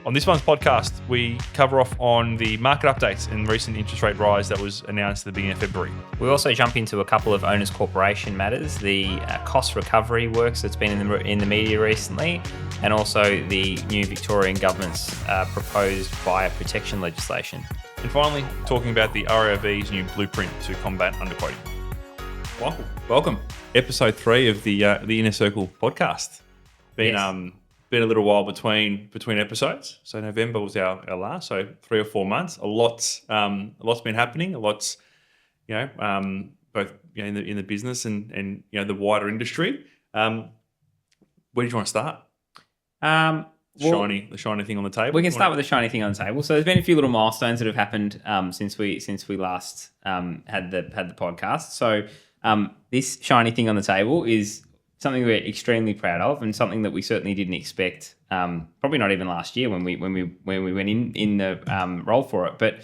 On this month's podcast, we cover off on the market updates and recent interest rate rise that was announced at the beginning of February. We also jump into a couple of owners corporation matters, the cost recovery works that's been in the media recently, and also the new Victorian Government's proposed buyer protection legislation. And finally, talking about the REIV's new blueprint to combat underquoting. Welcome. Episode 3 of the Inner Circle podcast. Been a little while between episodes. So November was our last, so 3 or 4 months. A lot's been happening. A lot's both in the business and the wider industry. Where did you want to start? The shiny thing on the table. We can start with the shiny thing on the table. So there's been a few little milestones that have happened since we last had the podcast. So this shiny thing on the table is something we're extremely proud of, and something that we certainly didn't expect. Probably not even last year when we went in the role for it. But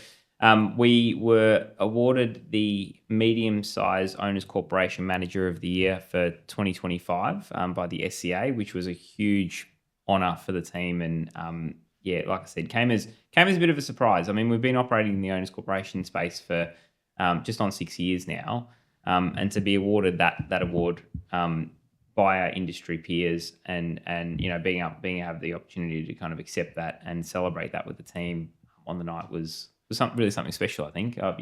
we were awarded the medium-sized Owners Corporation Manager of the Year for 2025 by the SCA, which was a huge honour for the team. And like I said, came as a bit of a surprise. I mean, we've been operating in the Owners Corporation space for just on 6 years now, and to be awarded that award by our industry peers and being able to have the opportunity to kind of accept that and celebrate that with the team on the night was something special. I think. I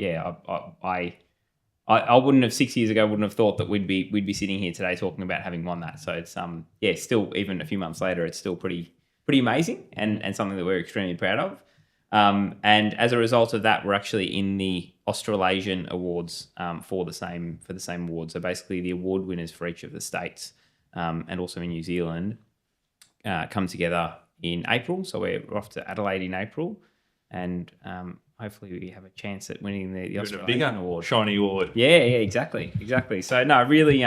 wouldn't have 6 years ago wouldn't have thought that we'd be sitting here today talking about having won that. So it's still, even a few months later, it's still pretty amazing and something that we're extremely proud of. And as a result of that, we're actually in the Australasian Awards for the same award. So basically, the award winners for each of the states and also in New Zealand come together in April. So we're off to Adelaide in April, and hopefully we have a chance at winning the Australasian Award. Shiny award. Yeah, exactly. So no, really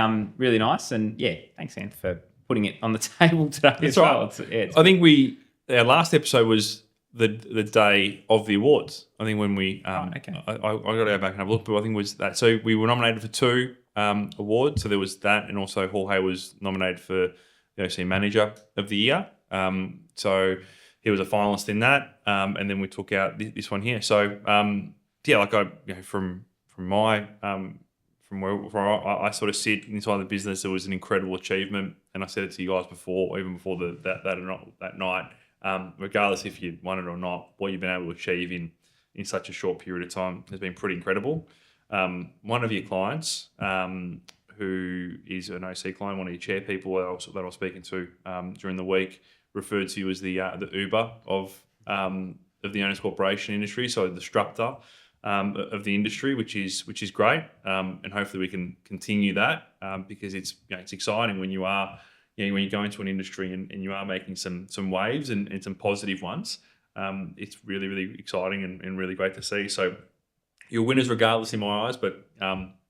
nice, and thanks, Ant, for putting it on the table today. That's as well. Right. I think our last episode was the day of the awards. I think when we okay. I got to go back and have a look, but I think it was that. So we were nominated for 2 awards. So there was that, and also Jorge was nominated for the OC Manager of the Year. So he was a finalist in that, and then we took out this one here. So from where I sort of sit inside the business, it was an incredible achievement, and I said it to you guys before, even before that night. Regardless if you won it or not, what you've been able to achieve in such a short period of time has been pretty incredible. One of your clients, who is an OC client, one of your chair people that I was speaking to during the week, referred to you as the Uber of the owners corporation industry, so the disruptor of the industry, which is great, and hopefully we can continue that because it's exciting when you are. When you go into an industry and you are making some waves and some positive ones, it's really, really exciting and really great to see. So you're winners regardless in my eyes, but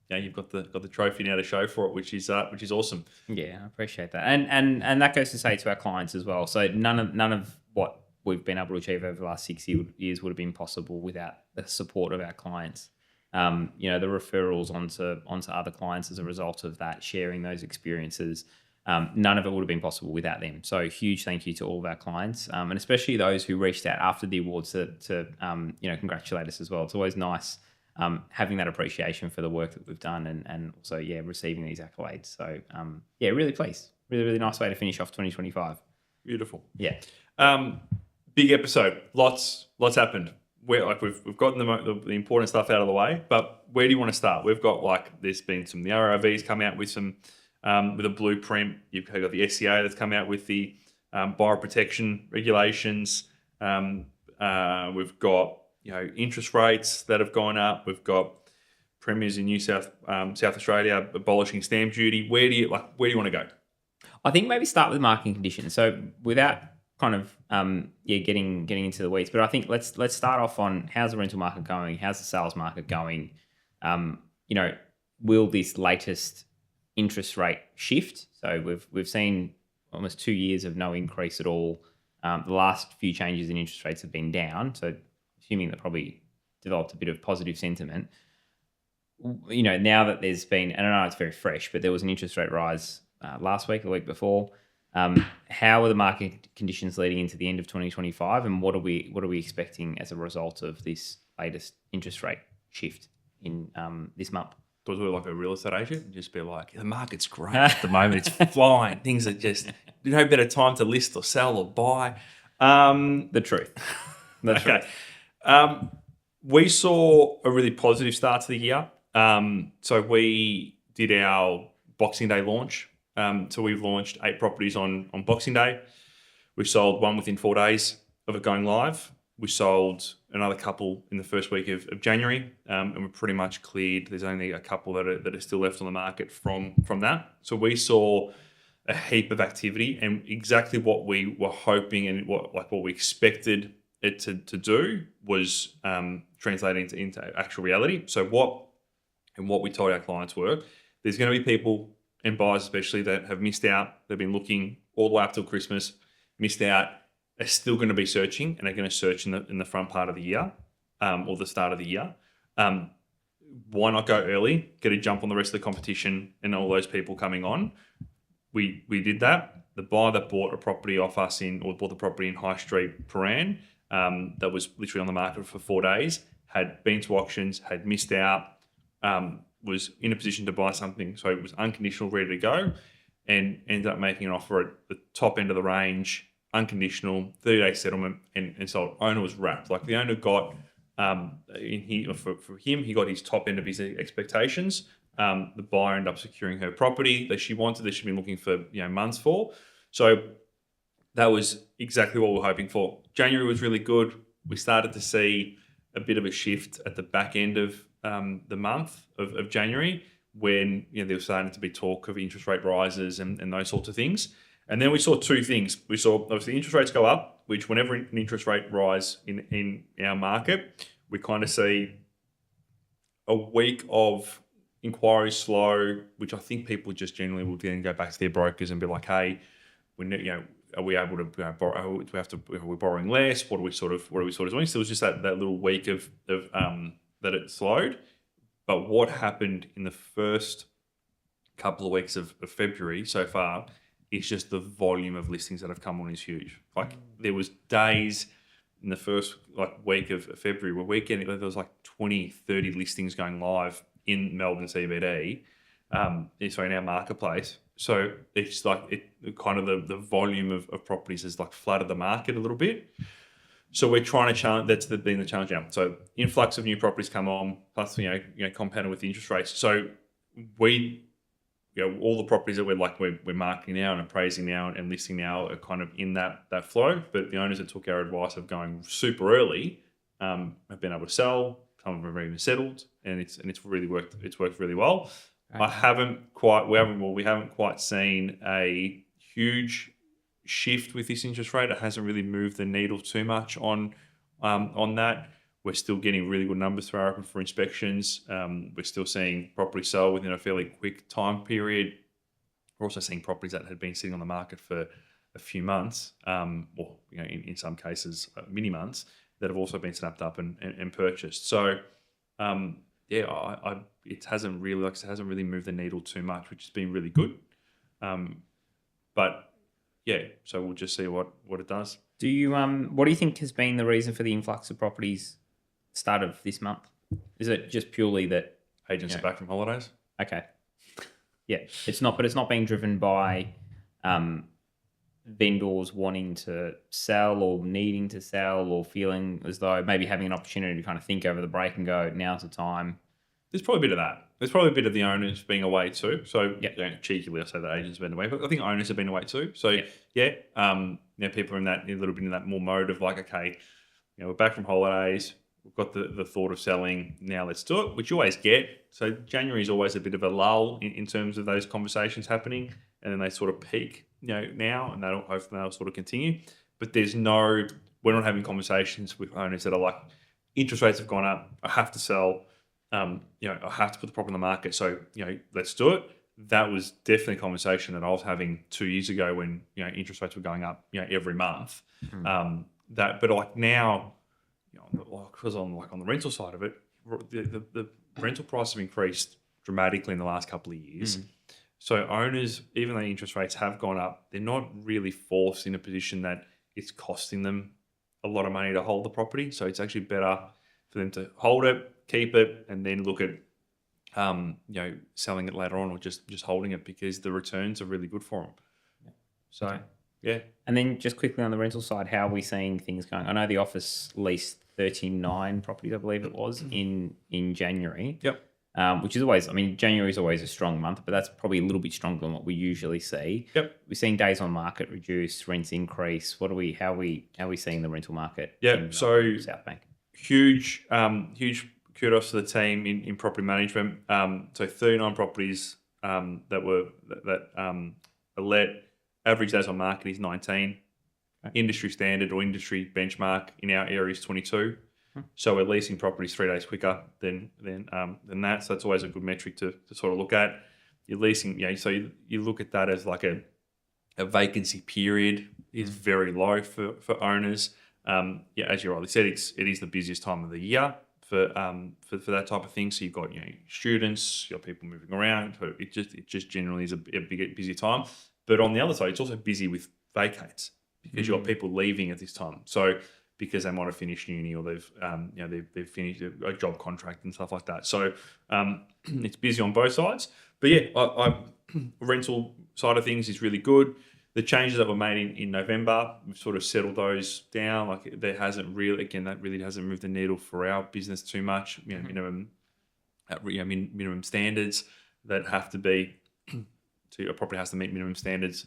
you've got the trophy now to show for it, which is awesome. Yeah, I appreciate that, and that goes to say to our clients as well. So none of what we've been able to achieve over the last 6 years would have been possible without the support of our clients. The referrals onto other clients as a result of that, sharing those experiences. None of it would have been possible without them. So huge thank you to all of our clients, and especially those who reached out after the awards to congratulate us as well. It's always nice having that appreciation for the work that we've done and also receiving these accolades. So really pleased. Really, really nice way to finish off 2025. Beautiful. Yeah. Big episode. Lots happened. We've gotten the important stuff out of the way, but where do you want to start? We've got there's been the REIVs come out with some. With a blueprint, you've got the SCA that's come out with the buyer protection regulations. We've got interest rates that have gone up. We've got premiers in South Australia abolishing stamp duty. Where do you want to go? I think maybe start with market conditions. So without kind of getting into the weeds, but I think let's start off on how's the rental market going? How's the sales market going? Will this latest interest rate shift? So we've seen almost 2 years of no increase at all. The last few changes in interest rates have been down. So assuming that probably developed a bit of positive sentiment. Now that there's been, and I know it's very fresh, but there was an interest rate rise last week, the week before. How are the market conditions leading into the end of 2025, and what are we expecting as a result of this latest interest rate shift in this month? Was we like a real estate agent? Just be like, the market's great at the moment. It's flying. Things are just no better time to list or sell or buy. The truth. Okay. We saw a really positive start to the year. So we did our Boxing Day launch. So we've launched 8 properties on Boxing Day. We sold 1 within 4 days of it going live. We sold another couple in the first week of January, and we're pretty much cleared. There's only a couple that are still left on the market from that. So we saw a heap of activity, and exactly what we were hoping and what we expected it to do was translating into actual reality. So what we told our clients were, there's going to be people and buyers especially that have missed out. They've been looking all the way up till Christmas, missed out. Are still going to be searching, and are going to search in the front part of the year or the start of the year. Why not go early, get a jump on the rest of the competition and all those people coming on? We did that. The buyer that bought a property off us bought the property in High Street, Paran, that was literally on the market for 4 days, had been to auctions, had missed out, was in a position to buy something, so it was unconditional, ready to go, and ended up making an offer at the top end of the range, unconditional, 30-day settlement, and sold. Owner was wrapped. Like the owner got, for him, he got his top end of his expectations. The buyer ended up securing her property that she wanted, that she'd been looking for months for. So that was exactly what we were hoping for. January was really good. We started to see a bit of a shift at the back end of the month of January, when there was starting to be talk of interest rate rises and those sorts of things. And then we saw 2 things. We saw obviously interest rates go up, which whenever an interest rate rise in our market, we kind of see a week of inquiries slow, which I think people just generally will then go back to their brokers and be like, hey, are we able to borrow? Do we have to? Are we borrowing less? What are we sort of doing? So it was just that little week of that it slowed. But what happened in the first couple of weeks of February so far is just the volume of listings that have come on is huge. Like there was days in the first week of February where there was 20, 30 listings going live in Melbourne CBD, so in our marketplace. So it's kind of the volume of properties has flooded the market a little bit. So we're trying to challenge. That's been the challenge now. So influx of new properties come on, plus compounded with the interest rates. So all the properties that we're marketing now and appraising now and listing now are kind of in that flow. But the owners that took our advice of going super early have been able to sell. Some of them have even settled, and it's really worked. It's worked really well. Right. We haven't quite seen a huge shift with this interest rate. It hasn't really moved the needle too much on that. We're still getting really good numbers through our open for inspections. We're still seeing properties sell within a fairly quick time period. We're also seeing properties that had been sitting on the market for a few months, or in some cases many months, that have also been snapped up and purchased. So it hasn't really moved the needle too much, which has been really good. But yeah, so we'll just see what it does. Do you what do you think has been the reason for the influx of properties start of this month? Is it just purely that agents are back from holidays? Okay. Yeah, it's not being driven by vendors wanting to sell or needing to sell or feeling as though maybe having an opportunity to kind of think over the break and go, now's the time. There's probably a bit of that. There's probably a bit of the owners being away too. So cheekily, I say that agents have been away, but I think owners have been away too. So people are in a little bit in that more mode of okay, we're back from holidays. We've got the thought of selling now. Let's do it, which you always get. So January is always a bit of a lull in terms of those conversations happening, and then they sort of peak, now, and hopefully they'll sort of continue. But we're not having conversations with owners that are interest rates have gone up. I have to sell. I have to put the property on the market. So let's do it. That was definitely a conversation that I was having 2 years ago when interest rates were going up every month. But now. Because on the rental side of it, the rental prices have increased dramatically in the last couple of years. So owners, even though interest rates have gone up, they're not really forced in a position that it's costing them a lot of money to hold the property. So it's actually better for them to hold it, keep it, and then look at selling it later on, or just holding it, because the returns are really good for them. So yeah. And then just quickly on the rental side, how are we seeing things going? I know the office leased 39 properties, I believe it was, in January. Yep. Which is always, January is always a strong month, but that's probably a little bit stronger than what we usually see. Yep. We're seeing days on market reduce, rents increase. How are we seeing the rental market? Yeah. So South Bank. Huge kudos to the team in property management. So 39 properties that are let. Average days on market is 19. Okay. Industry standard or industry benchmark in our area is 22. So we're leasing properties 3 days quicker than that. So that's always a good metric to sort of look at. You're leasing, so you look at that as like a vacancy period is very low for owners. As you rightly said, it is the busiest time of the year for that type of thing. So you've got students, you've got people moving around. So it just generally is a busy time. But on the other side, it's also busy with vacates because you've got people leaving at this time. So because they might have finished uni, or they've finished a job contract and stuff like that. So it's busy on both sides. But yeah, rental side of things is really good. The changes that were made in November, we've sort of settled those down. Like that really hasn't moved the needle for our business too much. Minimum standards that have to be. A property has to meet minimum standards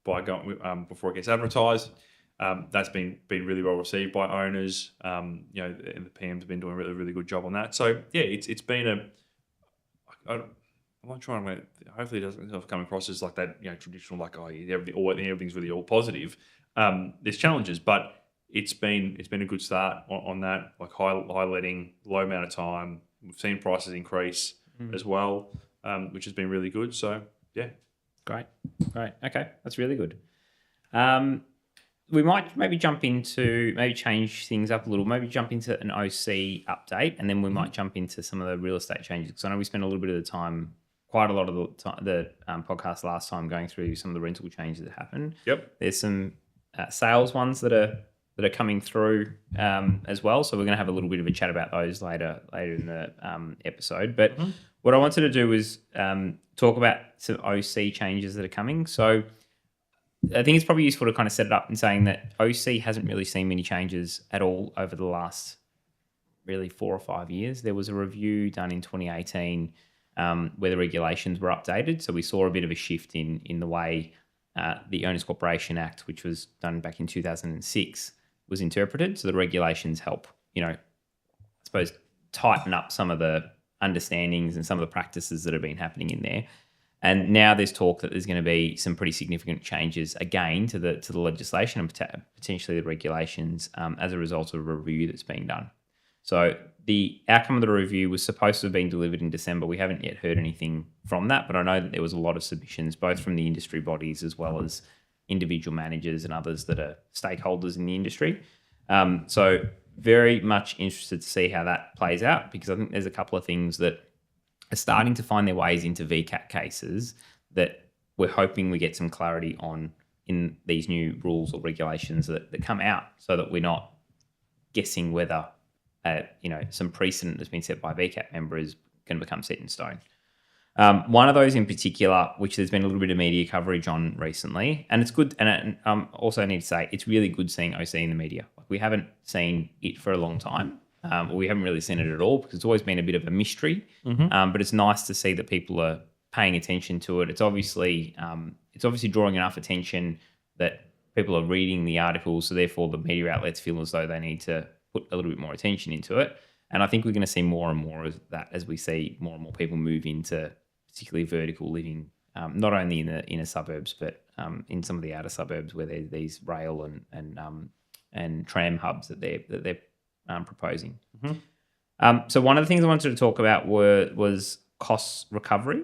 by going before it gets advertised. That's been really well received by owners. And the PM's have been doing a really, really good job on that. So yeah, it's been I'm not trying to. Hopefully, it doesn't come across as like that. Traditional everything's really all positive. There's challenges, but it's been a good start on that. Like high letting, low amount of time. We've seen prices increase as well, which has been really good. So yeah. Great. Okay, that's really good. We might maybe change things up a little, maybe jump into an OC update, and then we might jump into some of the real estate changes, because I know we spent a little bit of the time, quite a lot of the podcast last time, going through some of the rental changes that happened. Yep. There's some sales ones that are coming through as well, so we're going to have a little bit of a chat about those later in the episode. But what I wanted to do was talk about some OC changes that are coming. So I think it's probably useful to kind of set it up in saying that OC hasn't really seen many changes at all over the last really 4 or 5 years. There was a review done in 2018 where the regulations were updated. So we saw a bit of a shift in the way the Owners Corporation Act, which was done back in 2006, was interpreted. So the regulations help, I suppose, tighten up some of the understandings and some of the practices that have been happening in there. And now there's talk that there's going to be some pretty significant changes again to the legislation and potentially the regulations as a result of a review that's being done. So the outcome of the review was supposed to have been delivered in December. We haven't yet heard anything from that, but I know that there was a lot of submissions, both from the industry bodies as well as individual managers and others that are stakeholders in the industry. So very much interested to see how that plays out, because I think there's a couple of things that are starting to find their ways into VCAT cases that we're hoping we get some clarity on in these new rules or regulations that come out, so that we're not guessing whether some precedent that's been set by VCAT members can become set in stone. One of those in particular, which there's been a little bit of media coverage on recently, and it's good. And also need to say, it's really good seeing OC in the media. We haven't seen it for a long time. We haven't really seen it at all, because it's always been a bit of a mystery. But it's nice to see that people are paying attention to it. It's obviously drawing enough attention that people are reading the articles, so therefore the media outlets feel as though they need to put a little bit more attention into it. And I think we're going to see more and more of that as we see more and more people move into particularly vertical living, not only in the inner suburbs, but in some of the outer suburbs where there's these rail and tram hubs that they're proposing. So one of the things I wanted to talk about was cost recovery.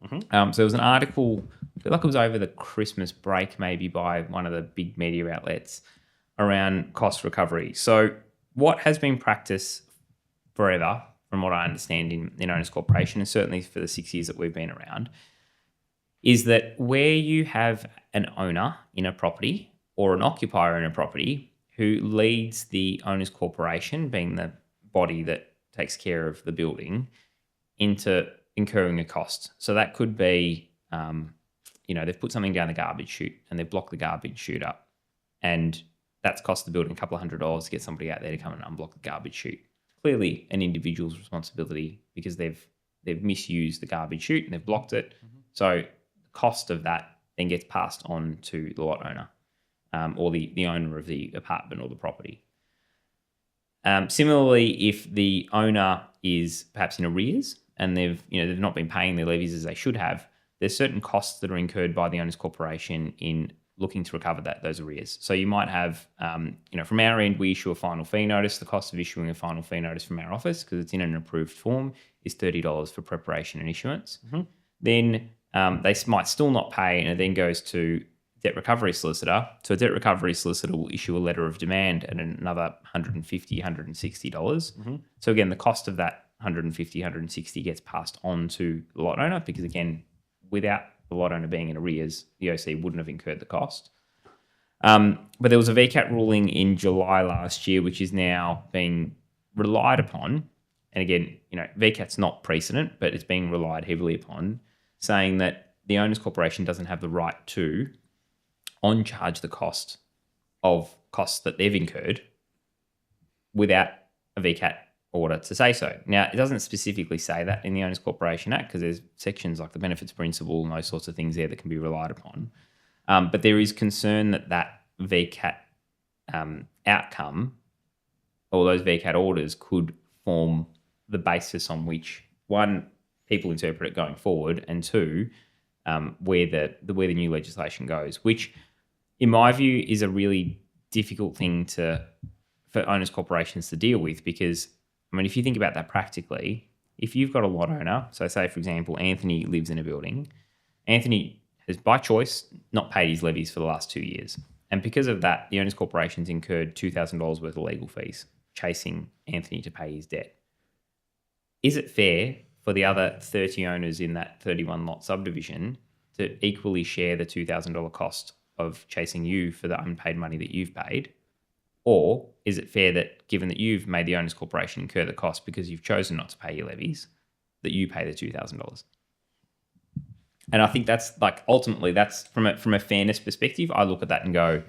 So there was an article, I feel like it was over the Christmas break maybe, by one of the big media outlets around cost recovery. So what has been practiced forever, from what I understand in Owners Corporation, and certainly for the 6 years that we've been around, is that where you have an owner in a property or an occupier in a property who leads the owner's corporation, being the body that takes care of the building, into incurring a cost. So that could be, they've put something down the garbage chute and they've blocked the garbage chute up, and that's cost the building a couple of $100 to get somebody out there to come and unblock the garbage chute. Clearly an individual's responsibility because they've misused the garbage chute and they've blocked it. So the cost of that then gets passed on to the lot owner, or the owner of the apartment or the property. Similarly, if the owner is perhaps in arrears and they've not been paying their levies as they should have, there's certain costs that are incurred by the owner's corporation in looking to recover those arrears. So you might have, from our end, we issue a final fee notice. The cost of issuing a final fee notice from our office, because it's in an approved form, is $30 for preparation and issuance. Then they might still not pay, and it then goes to debt recovery solicitor. So a debt recovery solicitor will issue a letter of demand at another $150, $160. So again, the cost of that $150, $160 gets passed on to the lot owner, because again, without the lot owner being in arrears, the OC wouldn't have incurred the cost. But there was a VCAT ruling in July last year, which is now being relied upon. And again, VCAT's not precedent, but it's being relied heavily upon, saying that the owner's corporation doesn't have the right to on-charge the cost of costs that they've incurred without a VCAT order to say so. Now, it doesn't specifically say that in the Owners Corporation Act, because there's sections like the benefits principle and those sorts of things there that can be relied upon. But there is concern that VCAT outcome, or those VCAT orders, could form the basis on which, one, people interpret it going forward, and two, where the new legislation goes, which, in my view, is a really difficult thing for owners corporations to deal with, because if you think about that practically, if you've got a lot owner, so say, for example, Anthony lives in a building. Anthony has, by choice, not paid his levies for the last 2 years. And because of that, the owners corporation's incurred $2,000 worth of legal fees chasing Anthony to pay his debt. Is it fair for the other 30 owners in that 31 lot subdivision to equally share the $2,000 cost of chasing you for the unpaid money that you've paid? Or is it fair that, given that you've made the owners corporation incur the cost because you've chosen not to pay your levies, that you pay the $2,000? And I think that's ultimately that's from a fairness perspective. I look at that and go,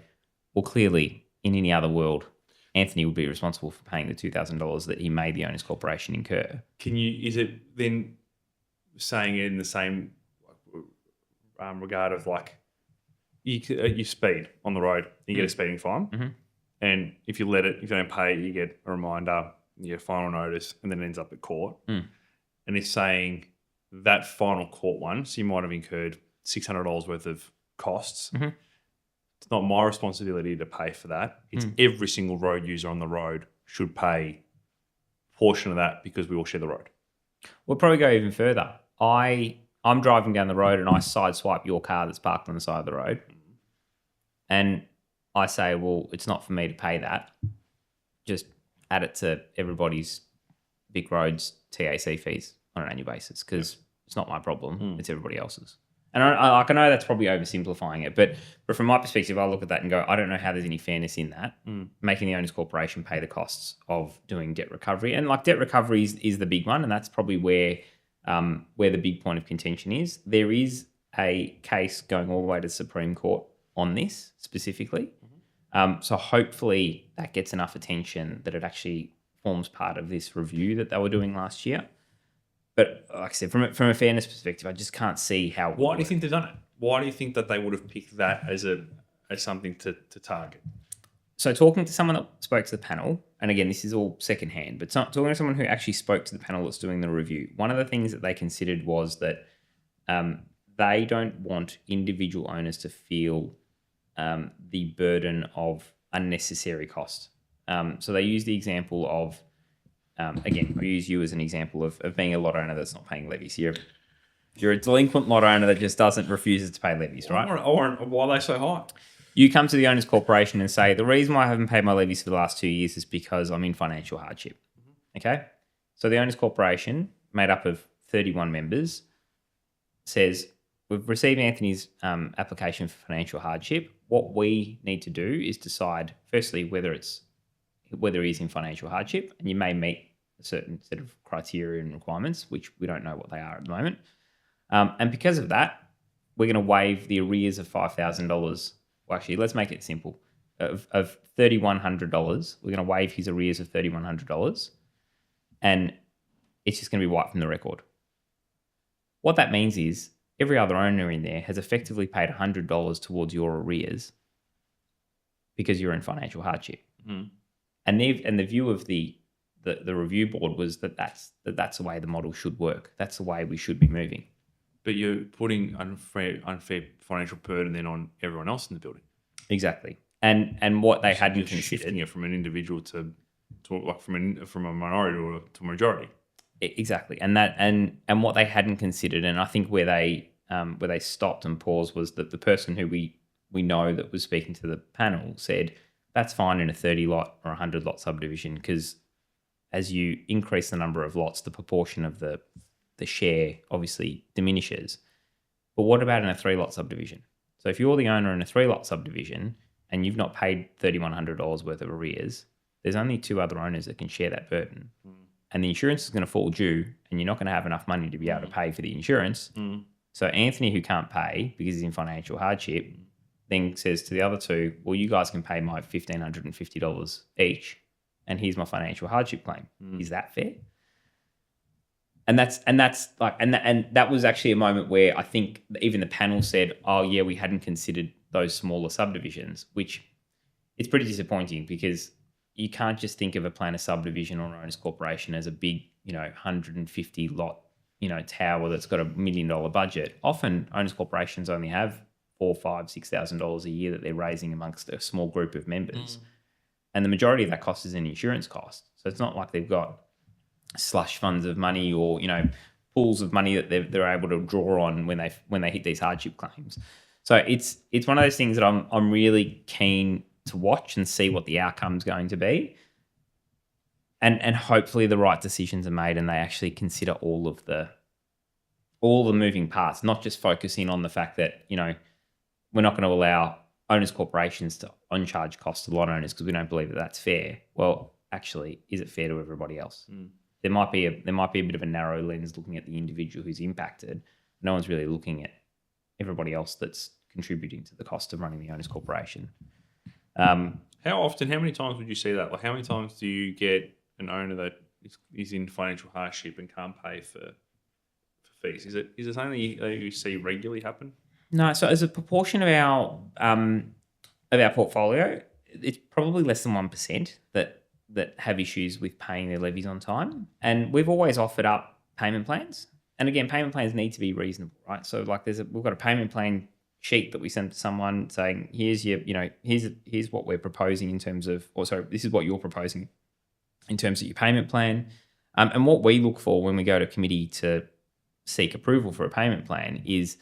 well, clearly in any other world, Anthony would be responsible for paying the $2,000 that he made the owners corporation incur. Is it then saying it in the same regard of you speed on the road, you get a speeding fine, and if you don't pay it, you get a reminder, you get a final notice, and then it ends up at court. And it's saying that final court one, so you might have incurred $600 worth of costs. It's not my responsibility to pay for that. It's every single road user on the road should pay a portion of that, because we all share the road. We'll probably go even further. I'm driving down the road and I sideswipe your car that's parked on the side of the road, and I say, well, it's not for me to pay that. Just add it to everybody's big roads TAC fees on an annual basis, because it's not my problem. It's everybody else's. And I know that's probably oversimplifying it, but from my perspective, I look at that and go, I don't know how there's any fairness in that, making the owners corporation pay the costs of doing debt recovery. And debt recovery is the big one, and that's probably where the big point of contention is. There is a case going all the way to the Supreme Court on this specifically. So hopefully that gets enough attention that it actually forms part of this review that they were doing last year. But like I said, from a fairness perspective, I just can't see how. Why do you think they've done it? Why do you think that they would have picked that as something to target? So talking to someone that spoke to the panel, and again, this is all secondhand, but talking to someone who actually spoke to the panel that's doing the review, one of the things that they considered was that they don't want individual owners to feel the burden of unnecessary cost. So they use the example of, again, I'll use you as an example of being a lot owner that's not paying levies. You're a delinquent lot owner that just refuses to pay levies, right? Or why are they so high? You come to the owners corporation and say, the reason why I haven't paid my levies for the last 2 years is because I'm in financial hardship. Okay? So the owners corporation, made up of 31 members, says, we've received Anthony's application for financial hardship. What we need to do is decide, firstly, whether he's in financial hardship, and you may meet a certain set of criteria and requirements, which we don't know what they are at the moment. And because of that, we're going to waive the arrears of $5,000. Well, actually, let's make it simple. Of $3,100, we're going to waive his arrears of $3,100, and it's just going to be wiped from the record. What that means is every other owner in there has effectively paid $100 towards your arrears because you're in financial hardship. Mm. And the view of the review board was that's the way the model should work. That's the way we should be moving. But you're putting unfair financial burden then on everyone else in the building. Exactly. And what they hadn't considered, shifting it from an individual to like from a minority to a majority. Exactly. And what they hadn't considered, and I think where they stopped and paused, was that the person who we know that was speaking to the panel said that's fine in a 30 lot or 100 lot subdivision, because as you increase the number of lots, the proportion of the share obviously diminishes. But what about in a 3 lot subdivision? So if you're the owner in a 3 lot subdivision and you've not paid $3,100 worth of arrears, there's only 2 other owners that can share that burden. Mm. And the insurance is going to fall due, and you're not going to have enough money to be able to pay for the insurance. Mm. So Anthony, who can't pay because he's in financial hardship, then says to the other 2, well, you guys can pay my $1,550 each, and here's my financial hardship claim. Mm. Is that fair? And that was actually a moment where I think even the panel said, oh yeah, we hadn't considered those smaller subdivisions, which it's pretty disappointing, because you can't just think of a planner subdivision or an owners corporation as a big, 150 lot, tower that's got $1 million budget. Often owners corporations only have $4,000, $5,000, $6,000 a year that they're raising amongst a small group of members. And the majority of that cost is an insurance cost. So it's not like they've got slush funds of money or, pools of money that they're able to draw on when they hit these hardship claims. So it's one of those things that I'm really keen to watch and see what the outcome's going to be. And hopefully the right decisions are made and they actually consider all the moving parts, not just focusing on the fact that, we're not going to allow owners corporations to uncharge costs to lot owners because we don't believe that that's fair. Well, actually, is it fair to everybody else? Mm. There might be a bit of a narrow lens looking at the individual who's impacted. No one's really looking at everybody else that's contributing to the cost of running the owners corporation. How many times would you see that? Like, how many times do you get an owner that is in financial hardship and can't pay for fees? Is it something that you see regularly happen? No. So as a proportion of our portfolio, it's probably less than 1% that have issues with paying their levies on time. And we've always offered up payment plans. And again, payment plans need to be reasonable, right? So like we've got a payment plan sheet that we send to someone saying, here's what we're proposing in terms of, this is what you're proposing in terms of your payment plan. And what we look for when we go to committee to seek approval for a payment plan is,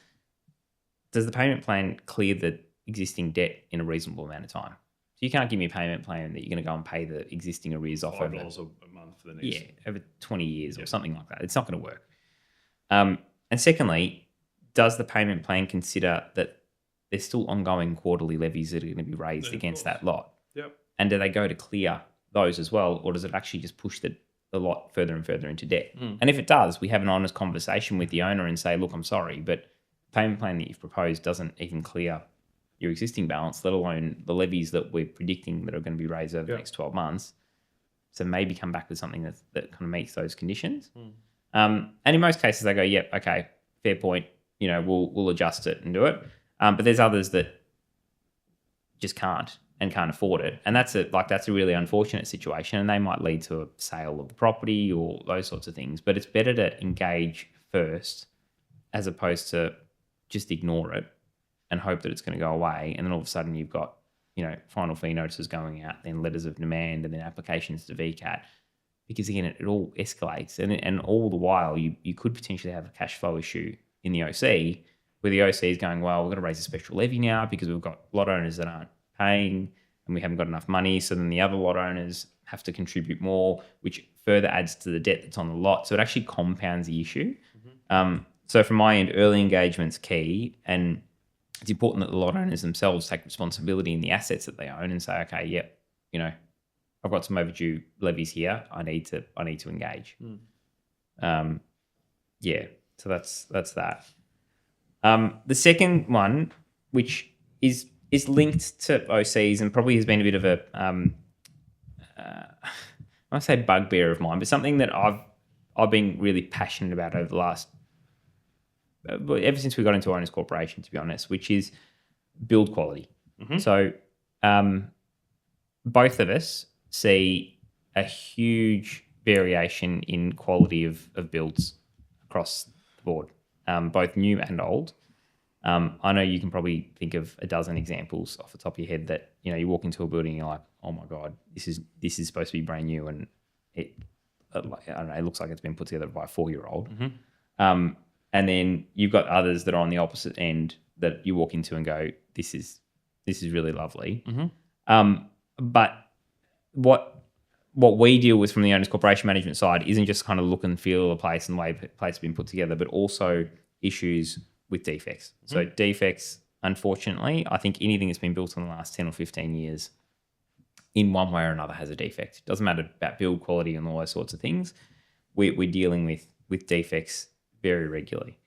does the payment plan clear the existing debt in a reasonable amount of time? So you can't give me a payment plan that you're going to go and pay the existing arrears off over $5 a month for the next over 20 years or something like that. It's not going to work. And secondly, does the payment plan consider that there's still ongoing quarterly levies that are going to be raised against that lot? Yep. And do they go to clear those as well, or does it actually just push the lot further and further into debt? Mm. And if it does, we have an honest conversation with the owner and say, look, I'm sorry, but the payment plan that you've proposed doesn't even clear your existing balance, let alone the levies that we're predicting that are going to be raised over the next 12 months. So maybe come back with something that kind of meets those conditions. Mm. And in most cases, they go, yep, okay, fair point. We'll adjust it and do it. But there's others that just can't afford it. And that's a really unfortunate situation. And they might lead to a sale of the property or those sorts of things. But it's better to engage first as opposed to just ignore it and hope that it's going to go away. And then all of a sudden you've got, final fee notices going out, then letters of demand, and then applications to VCAT. Because again, it all escalates. And all the while you could potentially have a cash flow issue in the OC, where the OC is going, well, we've got to raise a special levy now because we've got lot owners that aren't paying and we haven't got enough money. So then the other lot owners have to contribute more, which further adds to the debt that's on the lot. So it actually compounds the issue. Mm-hmm. So from my end, early engagement's key, and it's important that the lot owners themselves take responsibility in the assets that they own and say, okay, yep, I've got some overdue levies here. I need to engage. So that's that. The second one, which is linked to OCs and probably has been a bit of a I won't say bugbear of mine, but something that I've been really passionate about over the last ever since we got into Owners Corporation, to be honest, which is build quality. So both of us see a huge variation in quality of builds across the board, both new and old. I know you can probably think of a dozen examples off the top of your head that you walk into a building and you're like, oh my god, this is supposed to be brand new, and it looks like it's been put together by a 4-year-old. And then you've got others that are on the opposite end that you walk into and go, this is really lovely. But what we deal with from the Owners Corporation management side isn't just kind of look and feel of a place and the way a place has been put together, but also issues with defects. So defects, unfortunately, I think anything that's been built in the last 10 or 15 years in one way or another has a defect. It doesn't matter about build quality and all those sorts of things. We're dealing with defects very regularly.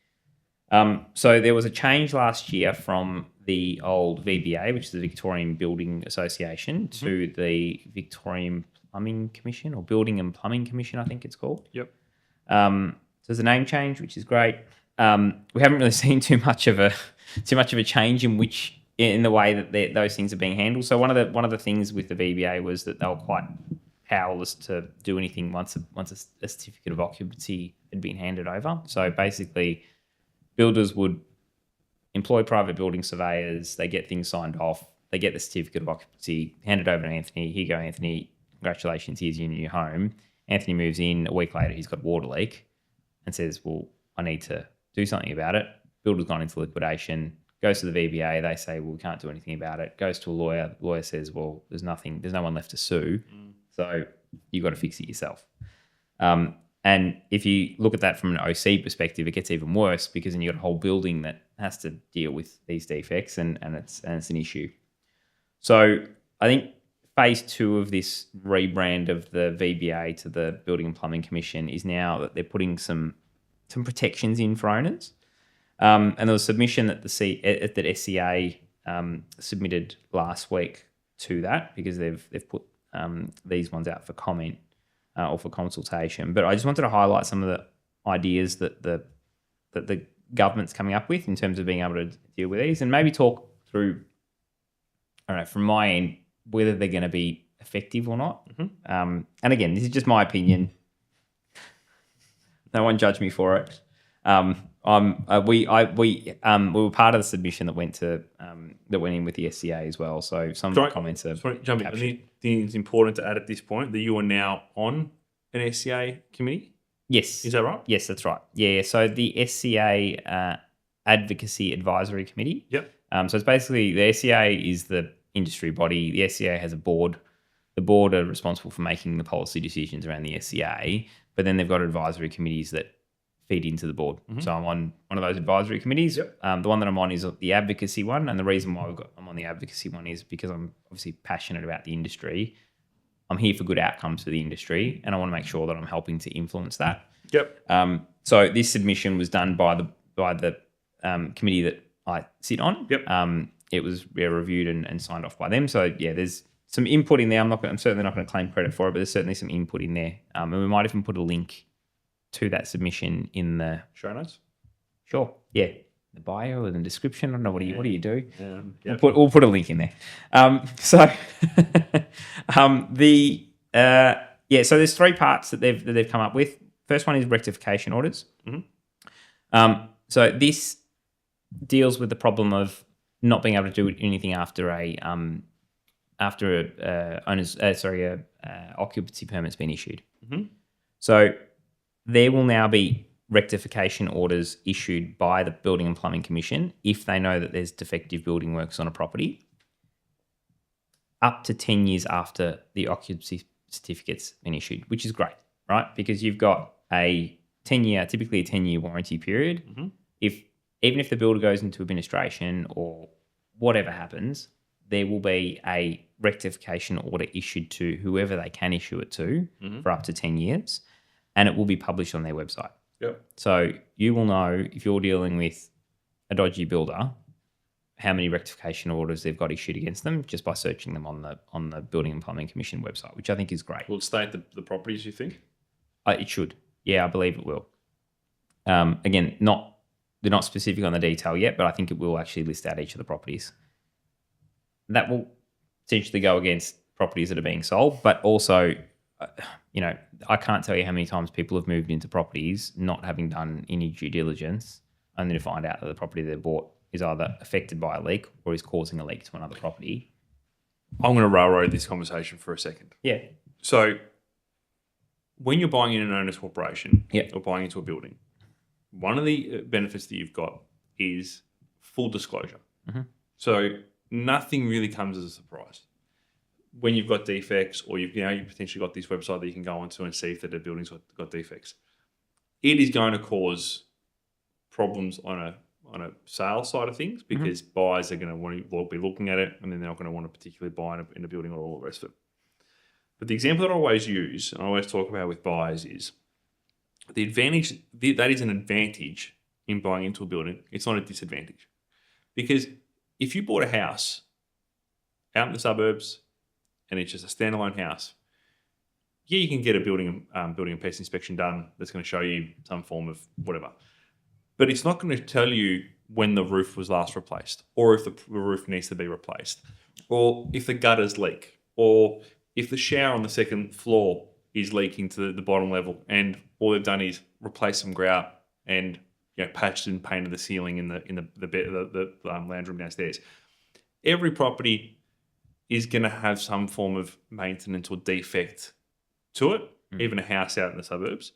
So there was a change last year from the old VBA, which is the Victorian Building Association, to the Victorian Plumbing Commission, or Building and Plumbing Commission, I think it's called. Yep. So there's a name change, which is great. We haven't really seen too much of a change in the way that those things are being handled. So one of the things with the VBA was that they were quite powerless to do anything once a certificate of occupancy had been handed over. So basically, builders would employ private building surveyors. They get things signed off. They get the certificate of occupancy handed over to Anthony. Here you go, Anthony. Congratulations, here's your new home. Anthony moves in. A week later, he's got a water leak and says, well, I need to do something about it. Builder's gone into liquidation. Goes to the VBA. They say, well, we can't do anything about it. Goes to a lawyer. The lawyer says, well, there's no one left to sue. So you've got to fix it yourself. And if you look at that from an OC perspective, it gets even worse, because then you've got a whole building that has to deal with these defects, and it's an issue. So I think phase 2 of this rebrand of the VBA to the Building and Plumbing Commission is now that they're putting some protections in for owners. And there was a submission that that SCA submitted last week to that, because they've put these ones out for comment or for consultation. But I just wanted to highlight some of the ideas that the government's coming up with in terms of being able to deal with these, and maybe talk through, I don't know, from my end, whether they're going to be effective or not. And again, this is just my opinion. No one judge me for it. We were part of the submission that went in with the SCA as well. So some of the comments are jump in. I think it's important to add at this point that you are now on an SCA committee. Yes. Is that right? Yes, that's right. Yeah. So the SCA Advocacy Advisory Committee. Yep. So it's basically, the SCA is the industry body. The SCA has a board. The board are responsible for making the policy decisions around the SCA, but then they've got advisory committees that feed into the board. So I'm on one of those advisory committees. Yep. The one that I'm on is the advocacy one, and the reason why I'm on the advocacy one is because I'm obviously passionate about the industry. I'm here for good outcomes for the industry, and I want to make sure that I'm helping to influence that. Yep. So this submission was done by the committee that I sit on. Yep. It was reviewed and signed off by them. So yeah, there's some input in there. I'm certainly not going to claim credit for it, but there's certainly some input in there. And we might even put a link to that submission in the show notes. Sure. Yeah. The bio or the description. I don't know. What do you do? Yep. We'll put a link in there. So there's 3 parts that they've come up with. First one is rectification orders. So this deals with the problem of not being able to do anything after occupancy permit's been issued. So there will now be rectification orders issued by the Building and Plumbing Commission if they know that there's defective building works on a property, up to 10 years after the occupancy certificate's been issued, which is great, right? Because you've got a typically a 10-year warranty period. Mm-hmm. Even if the builder goes into administration or whatever happens, there will be a rectification order issued to whoever they can issue it to for up to 10 years, and it will be published on their website. Yep. So you will know if you're dealing with a dodgy builder, how many rectification orders they've got issued against them just by searching them on the Building and Plumbing Commission website, which I think is great. Will it state the properties, you think? It should. Yeah, I believe it will. Again, they're not specific on the detail yet, but I think it will actually list out each of the properties. That will potentially go against properties that are being sold, but also, I can't tell you how many times people have moved into properties not having done any due diligence, only to find out that the property they bought is either affected by a leak or is causing a leak to another property. I'm going to railroad this conversation for a second. Yeah. So when you're buying in an owner's corporation Yeah. or buying into a building, one of the benefits that you've got is full disclosure. Mm-hmm. So nothing really comes as a surprise. When you've got defects or you potentially got this website that you can go onto and see if the building's got defects, it is going to cause problems on a sales side of things because buyers are going to want to be looking at it and then they're not going to want to particularly buy in a building or all the rest of it. But the example that I always use and I always talk about with buyers is the advantage, that is an advantage in buying into a building. It's not a disadvantage. Because if you bought a house out in the suburbs and it's just a standalone house, yeah, you can get a building and pest inspection done that's going to show you some form of whatever. But it's not going to tell you when the roof was last replaced or if the roof needs to be replaced or if the gutters leak or if the shower on the second floor is leaking to the bottom level and all they've done is replace some grout and patched and painted the ceiling in the bed, the lounge room downstairs. Every property is going to have some form of maintenance or defect to it, even a house out in the suburbs.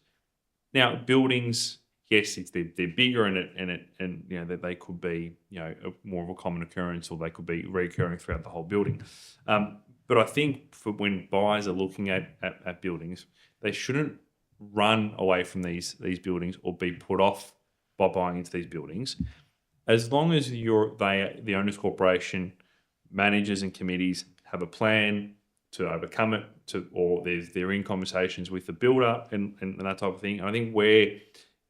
Now, buildings, yes, they're bigger and that they could be more of a common occurrence or they could be recurring throughout the whole building. But I think for when buyers are looking at buildings, they shouldn't run away from these buildings or be put off by buying into these buildings. As long as the owner's corporation, managers and committees have a plan to overcome it, or they're in conversations with the builder and that type of thing. And I think where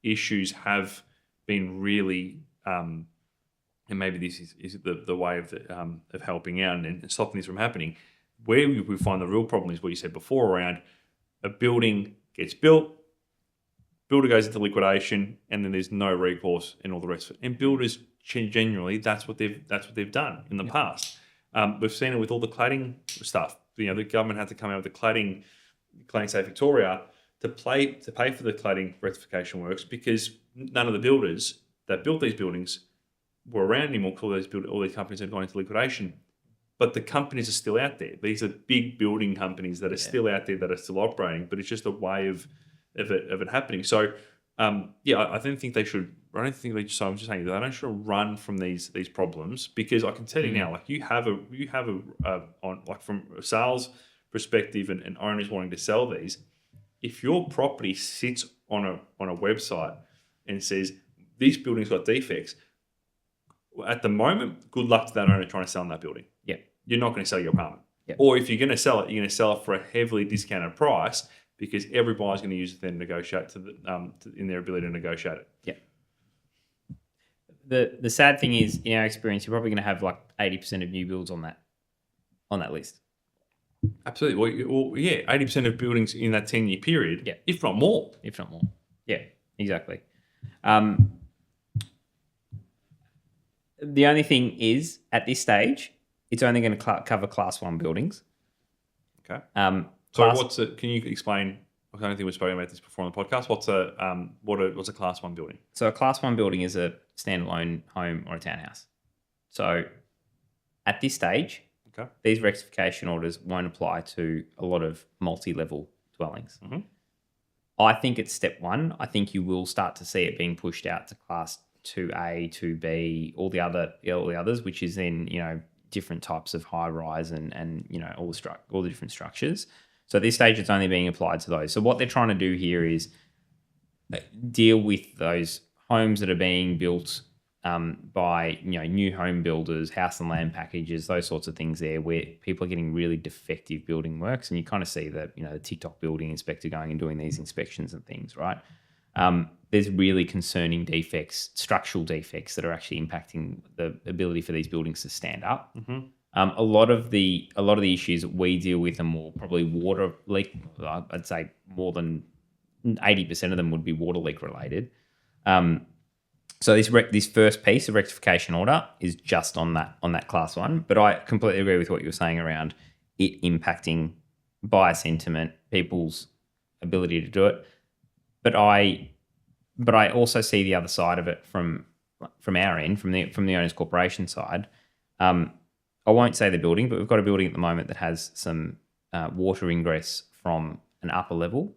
issues have been really, and maybe this is the way of helping out and stopping this from happening, where we find the real problem is what you said before around a building gets built, builder goes into liquidation, and then there's no recourse and all the rest of it. And builders generally, that's what they've done in the past. We've seen it with all the cladding stuff. The government had to come out with the Cladding Safe Victoria to pay for the cladding rectification works because none of the builders that built these buildings were around anymore. All these companies had gone into liquidation. But the companies are still out there. These are big building companies that are still out there that are still operating, but it's just a way of it happening. So, I don't think they should. I don't think they just. So I'm just saying that I don't should run from these problems because I can tell you now, like you have a from a sales perspective and owners wanting to sell these. If your property sits on a website and says these buildings got defects, at the moment, good luck to that owner trying to sell in that building. Yeah. You're not going to sell your apartment. Yeah. Or if you're going to sell it, you're going to sell it for a heavily discounted price because every buyer's going to use it then negotiate in their ability to negotiate it. Yeah. The sad thing is, in our experience, you're probably going to have like 80% of new builds on that list. Absolutely. Well, yeah, 80% of buildings in that 10-year period, yeah, if not more. Yeah, exactly. The only thing is, at this stage, it's only going to cover Class 1 buildings. Okay. So can you explain? I don't think we've spoken about this before on the podcast. What's a Class 1 building? So a Class 1 building is a standalone home or a townhouse. So at this stage, these rectification orders won't apply to a lot of multi-level dwellings. Mm-hmm. I think it's step one. I think you will start to see it being pushed out to Class 2A, 2B, all the others, which is in different types of high rise and all the different structures. So at this stage, it's only being applied to those. So what they're trying to do here is deal with those homes that are being built by new home builders, house and land packages, those sorts of things there, where people are getting really defective building works, and you kind of see the the TikTok building inspector going and doing these inspections and things, right? There's really concerning defects, structural defects that are actually impacting the ability for these buildings to stand up. Mm-hmm. A lot of the issues that we deal with are more probably water leak. I'd say more than 80% of them would be water leak related. So this first piece of rectification order is just on that class 1. But I completely agree with what you were saying around it impacting buyer sentiment, people's ability to do it. But I also see the other side of it from our end, from the owners corporation side. I won't say the building, but we've got a building at the moment that has some water ingress from an upper level.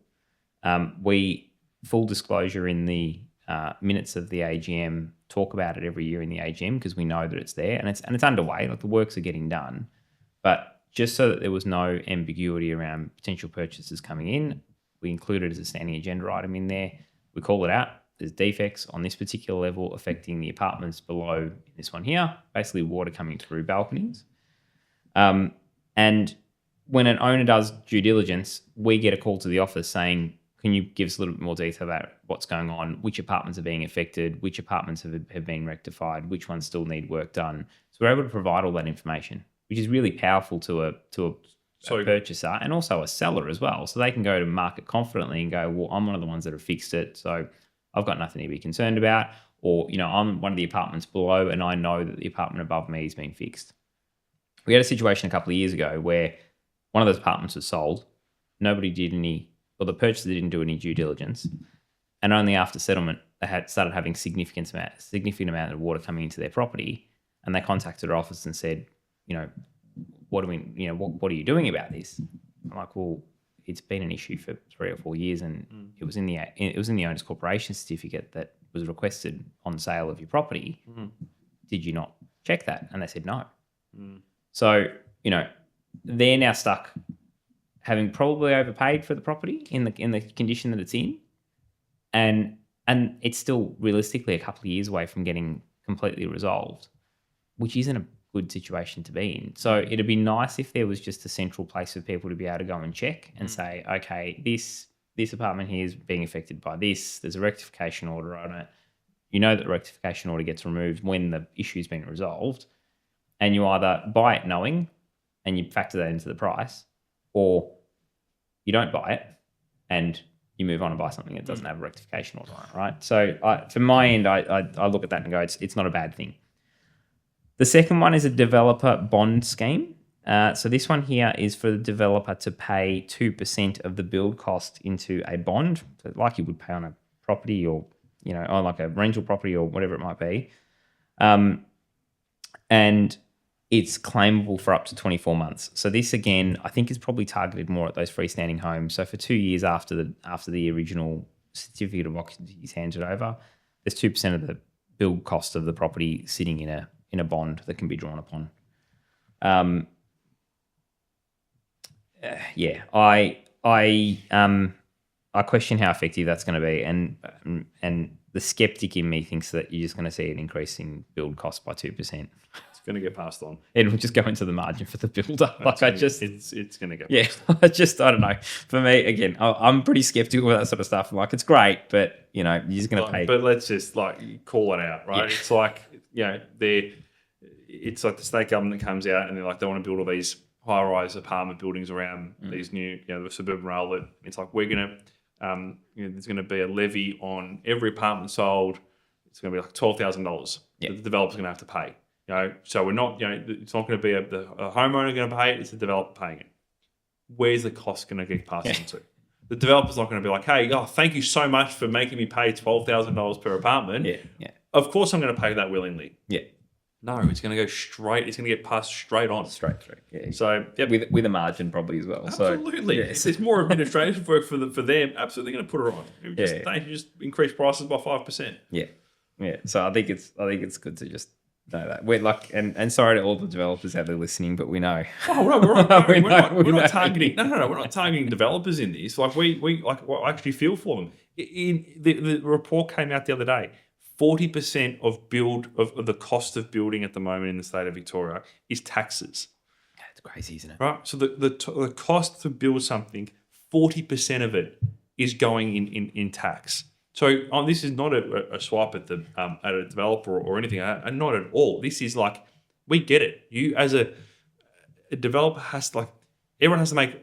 We, full disclosure, in the minutes of the AGM, talk about it every year in the AGM because we know that it's there and it's underway. Like, the works are getting done, but just so that there was no ambiguity around potential purchases coming in, we included as a standing agenda item in there. We call it out. There's defects on this particular level affecting the apartments below this one here, basically water coming through balconies. And when an owner does due diligence, we get a call to the office saying, can you give us a little bit more detail about what's going on, which apartments are being affected, which apartments have been rectified, which ones still need work done. So we're able to provide all that information, which is really powerful to a purchaser and also a seller as well. So they can go to market confidently and go, well, I'm one of the ones that have fixed it, so I've got nothing to be concerned about. Or, I'm one of the apartments below and I know that the apartment above me has been fixed. We had a situation a couple of years ago where one of those apartments was sold. Nobody did the purchaser didn't do any due diligence. And only after settlement, they had started having significant amount of water coming into their property. And they contacted our office and said, what are you doing about this? I'm like, well, it's been an issue for 3 or 4 years, and it was in the owner's corporation certificate that was requested on sale of your property. Did you not check that? And they said no. So they're now stuck having probably overpaid for the property in the condition that it's in, and it's still realistically a couple of years away from getting completely resolved, which isn't a good situation to be in. So it'd be nice if there was just a central place for people to be able to go and check and say, okay, this apartment here is being affected by this. There's a rectification order on it. That the rectification order gets removed when the issue's been resolved, and you either buy it knowing and you factor that into the price, or you don't buy it and you move on and buy something that doesn't have a rectification order on it, right? So from my end, I look at that and go, it's not a bad thing. The second one is a developer bond scheme. So this one here is for the developer to pay 2% of the build cost into a bond, so like you would pay on a property or like a rental property or whatever it might be. And it's claimable for up to 24 months. So this, again, I think is probably targeted more at those freestanding homes. So for 2 years after the original certificate of occupancy is handed over, there's 2% of the build cost of the property sitting in a bond that can be drawn upon. I question how effective that's going to be, and the skeptic in me thinks that you're just going to see an increase in build cost by 2%. It's going to get passed on. It'll just go into the margin for the builder. It's going to go. Yeah, I don't know. For me, again, I'm pretty skeptical about that sort of stuff. Like, it's great, but you're just going to pay. But let's just call it out, right? Yeah. It's like it's like the state government comes out and they want to build all these high-rise apartment buildings around these new, the suburban rail. That it's like we're going to, there's going to be a levy on every apartment sold. It's going to be like $12,000 that the developer's going to have to pay. So we're not, it's not going to be a homeowner going to pay it. It's the developer paying it. Where's the cost going to get passed on to? The developer's not going to be like, hey, thank you so much for making me pay $12,000 per apartment. Yeah. Of course I'm going to pay that willingly. Yeah. No, it's going to go straight. It's going to get passed straight on. Straight through. Yeah. So with a margin probably as well. Absolutely. So, it's more administrative work for them. Absolutely going to put it on. They just increase prices by 5%. Yeah. Yeah. So I think it's good to just No, we're like, and sorry to all the developers out there listening, but we know. Oh no, we're We know. not targeting. No, we're not targeting developers in this. Like we actually feel for them. The report came out the other day. 40% of the cost of building at the moment in the state of Victoria is taxes. It's crazy, isn't it? Right. So the cost to build something, 40% of it is going in tax. So this is not a swipe at a developer or anything, not at all. This is like, we get it. You as a developer has to, everyone has to make,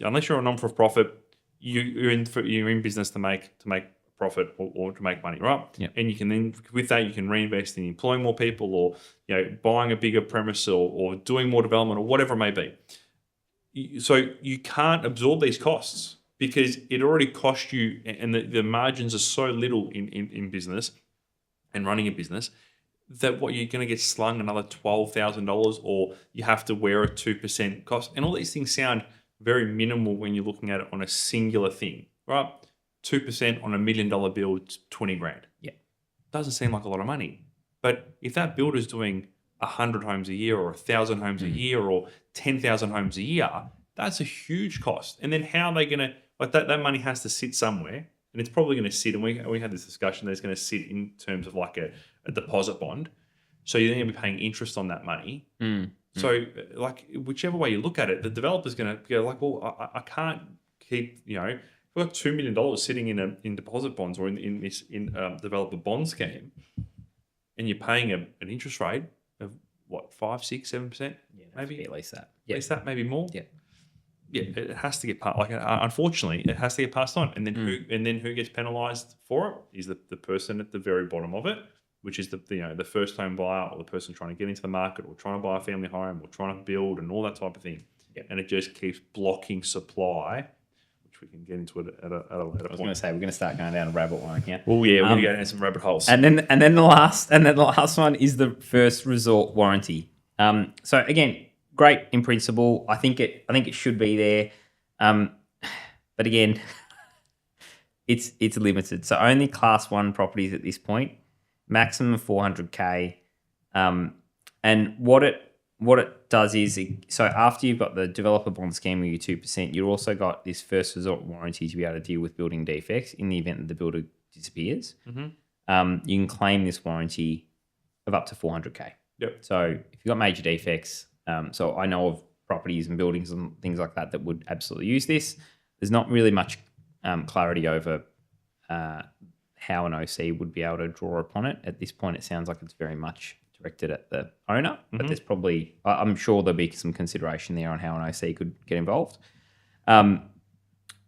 unless you're a non-for-profit, you're in business to make profit or to make money, right? Yep. And you can then, with that, you can reinvest in employing more people, or buying a bigger premise, or doing more development, or whatever it may be. So you can't absorb these costs because it already cost you, and the margins are so little in business and running a business, that what you're going to get slung another $12,000, or you have to wear a 2% cost. And all these things sound very minimal when you're looking at it on a singular thing, right? 2% on $1 million bill, it's 20 grand. Yeah. Doesn't seem like a lot of money. But if that builder's doing 100 homes a year, or 1,000 homes a year, or 10,000 homes a year, that's a huge cost. And then how are they going to, that money has to sit somewhere, and it's probably going to sit, and we had this discussion, there's going to sit in terms of like a deposit bond. So you're going to be paying interest on that money. So whichever way you look at it, the developer's going to go like, well, I can't keep, we've got $2 million sitting in deposit bonds, or in this developer bond scheme, and you're paying an interest rate of what, 5, 6, 7%? Yeah, maybe at least that. At least that, maybe more. Yeah. Yeah, it has to get passed. Unfortunately, it has to get passed on, and then who gets penalised for it is the person at the very bottom of it, which is the first home buyer, or the person trying to get into the market, or trying to buy a family home, or trying to build, and all that type of thing. Yep. And it just keeps blocking supply, which we can get into it at a point. I was going to say, we're going to start going down a rabbit line here. Well, yeah, we're going to go down some rabbit holes. And then the last one is the first resort warranty. So again, great in principle. I think it should be there. But again, it's limited. So only class 1 properties at this point, maximum of 400K. And what it does is, so after you've got the developer bond scheme with your 2%, you've also got this first resort warranty to be able to deal with building defects in the event that the builder disappears. You can claim this warranty of up to 400K. Yep. So if you've got major defects, so I know of properties and buildings and things like that would absolutely use this. There's not really much clarity over how an OC would be able to draw upon it. At this point, it sounds like it's very much directed at the owner, but there's probably, I'm sure there'll be some consideration there on how an OC could get involved. But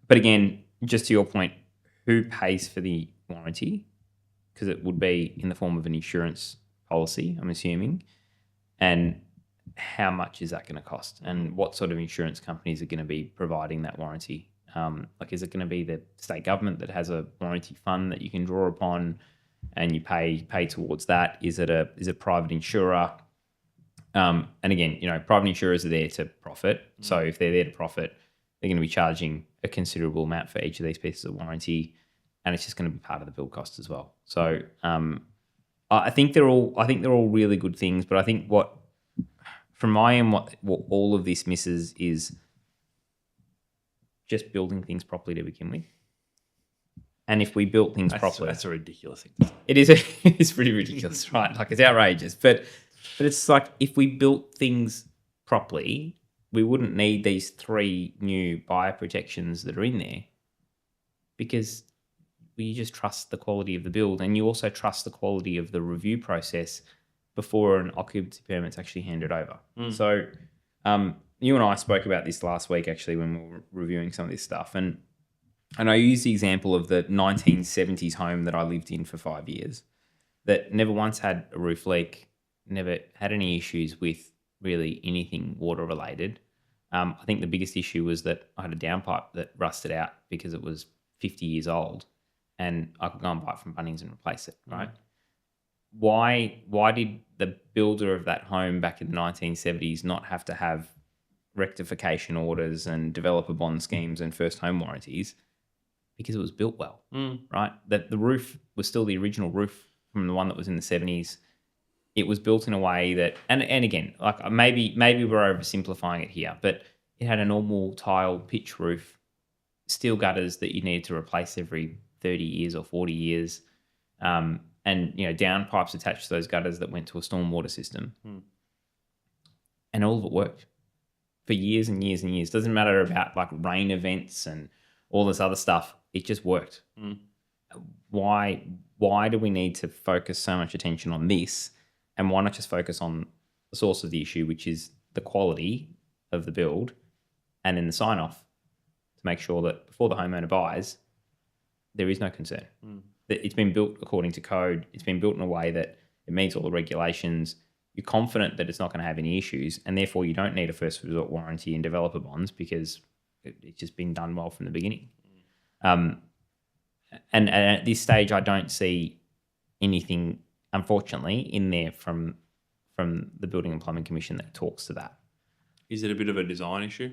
again, just to your point, who pays for the warranty? Because it would be in the form of an insurance policy, I'm assuming. And how much is that going to cost? And what sort of insurance companies are going to be providing that warranty? Is it going to be the state government that has a warranty fund that you can draw upon and you pay towards that? Is it private insurer? And again, private insurers are there to profit. So if they're there to profit, they're going to be charging a considerable amount for each of these pieces of warranty, and it's just going to be part of the build cost as well. So I think they're all really good things, but I think from my end, what all of this misses is just building things properly to begin with. And if we built things properly, that's a ridiculous thing. It is. It's pretty ridiculous, right? Like, it's outrageous. But it's like, if we built things properly, we wouldn't need these 3 new buyer protections that are in there, because you just trust the quality of the build, and you also trust the quality of the review process before an occupancy permit's actually handed over. So you and I spoke about this last week, actually, when we were reviewing some of this stuff. And I used the example of the 1970s home that I lived in for 5 years that never once had a roof leak, never had any issues with really anything water related. I think the biggest issue was that I had a downpipe that rusted out because it was 50 years old, and I could go and buy it from Bunnings and replace it, right? Why did the builder of that home back in the 1970s not have to have rectification orders and developer bond schemes and first home warranties? Because it was built well, right? That the roof was still the original roof from the one that was in the 70s. it was built in a way that, and again, like maybe we're oversimplifying it here, but it had a normal tile pitch roof, steel gutters that you needed to replace every 30 years or 40 years, and down pipes attached to those gutters that went to a stormwater system, and all of it worked for years and years and years. Doesn't matter about like rain events and all this other stuff. It just worked. Why do we need to focus so much attention on this? And why not just focus on the source of the issue, which is the quality of the build, and then the sign off to make sure that before the homeowner buys, there is no concern. That it's been built according to code. It's been built in a way that it meets all the regulations. You're confident that it's not going to have any issues, and therefore you don't need a first resort warranty and developer bonds because it's just been done well from the beginning. And at this stage, I don't see anything, unfortunately, in there from the Building and Plumbing Commission that talks to that. Is it a bit of a design issue?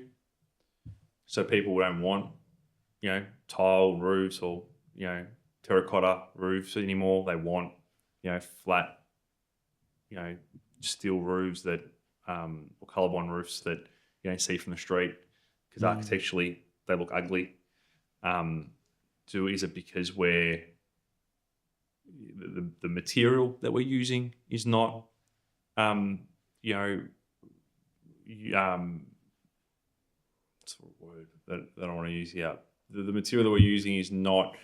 So people don't want, tile roofs or, terracotta roofs anymore. They want, flat, steel roofs that, or colorbond roofs that you don't see from the street because architecturally they look ugly. Is it because the material that we're using is not, what's the word that I don't want to use here? The material that we're using is not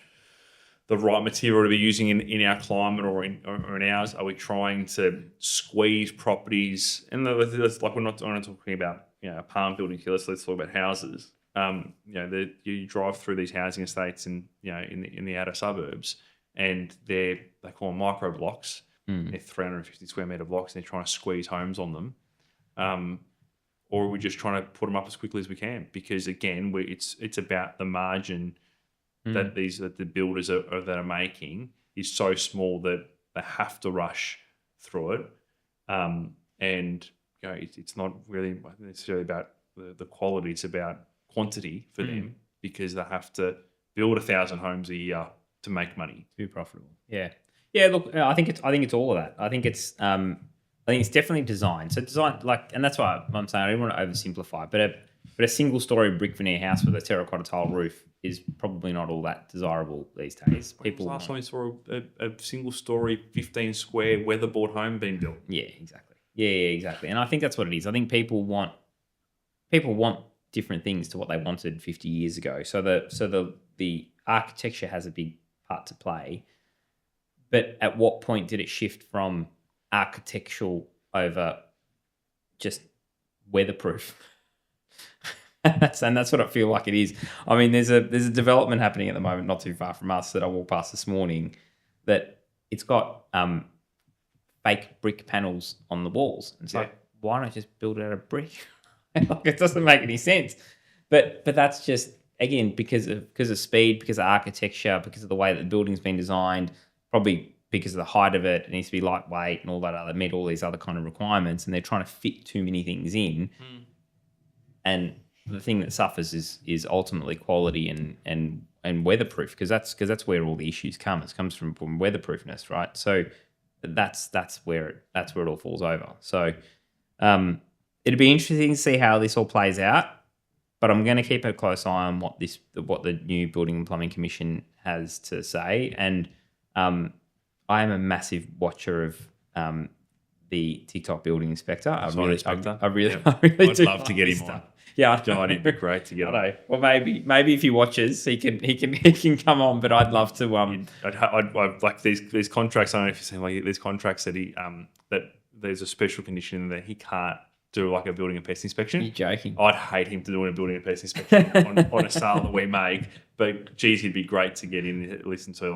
the right material to be using in our climate or in ours. Are we trying to squeeze properties? And that's like we're not talking about apartment building here. Let's talk about houses. You drive through these housing estates in the outer suburbs, and they call them micro blocks. They're 350 square metre blocks, and they're trying to squeeze homes on them. Or are we just trying to put them up as quickly as we can? Because again, it's about the margin that the builders are making is so small that they have to rush through it. It's not really necessarily about the quality; it's about quantity for them because they have to build 1,000 homes a year to make money to be profitable. Yeah. Look, I think it's all of that. I think it's definitely design. So design, and that's why I'm saying I don't want to oversimplify, but a single story brick veneer house with a terracotta tile roof is probably not all that desirable these days. People last time you saw a single story 15 square weatherboard home being built. Yeah, exactly. Yeah, exactly. And I think that's what it is. I think people want different things to what they wanted 50 years ago. So the architecture has a big part to play. But at what point did it shift from architectural over just weatherproof? And that's what I feel like it is. I mean, there's a development happening at the moment, not too far from us, that I walked past this morning, that it's got fake brick panels on the walls. And it's like, why not just build it out of brick? Like, it doesn't make any sense. But that's just, again, because of speed, because of architecture, because of the way that the building's been designed, probably because of the height of it. It needs to be lightweight and all that other, meet all these other kind of requirements, and they're trying to fit too many things in. And the thing that suffers is ultimately quality and weatherproof, because that's where all the issues come. It comes from weatherproofness, right? So that's where it all falls over. So it'd be interesting to see how this all plays out, but I'm going to keep a close eye on what the new Building and Plumbing Commission has to say. And I am a massive watcher of the TikTok building inspector. I really I'd love to get him on. Yeah, God, it'd be great to get on. Well, maybe if he watches, he can come on. But I'd love to. I'd like these contracts. I don't know if you've seen these contracts that that there's a special condition that he can't do like a building and pest inspection. You're joking. I'd hate him to do a building and pest inspection on a sale that we make. But geez, he'd be great to get in, listen to,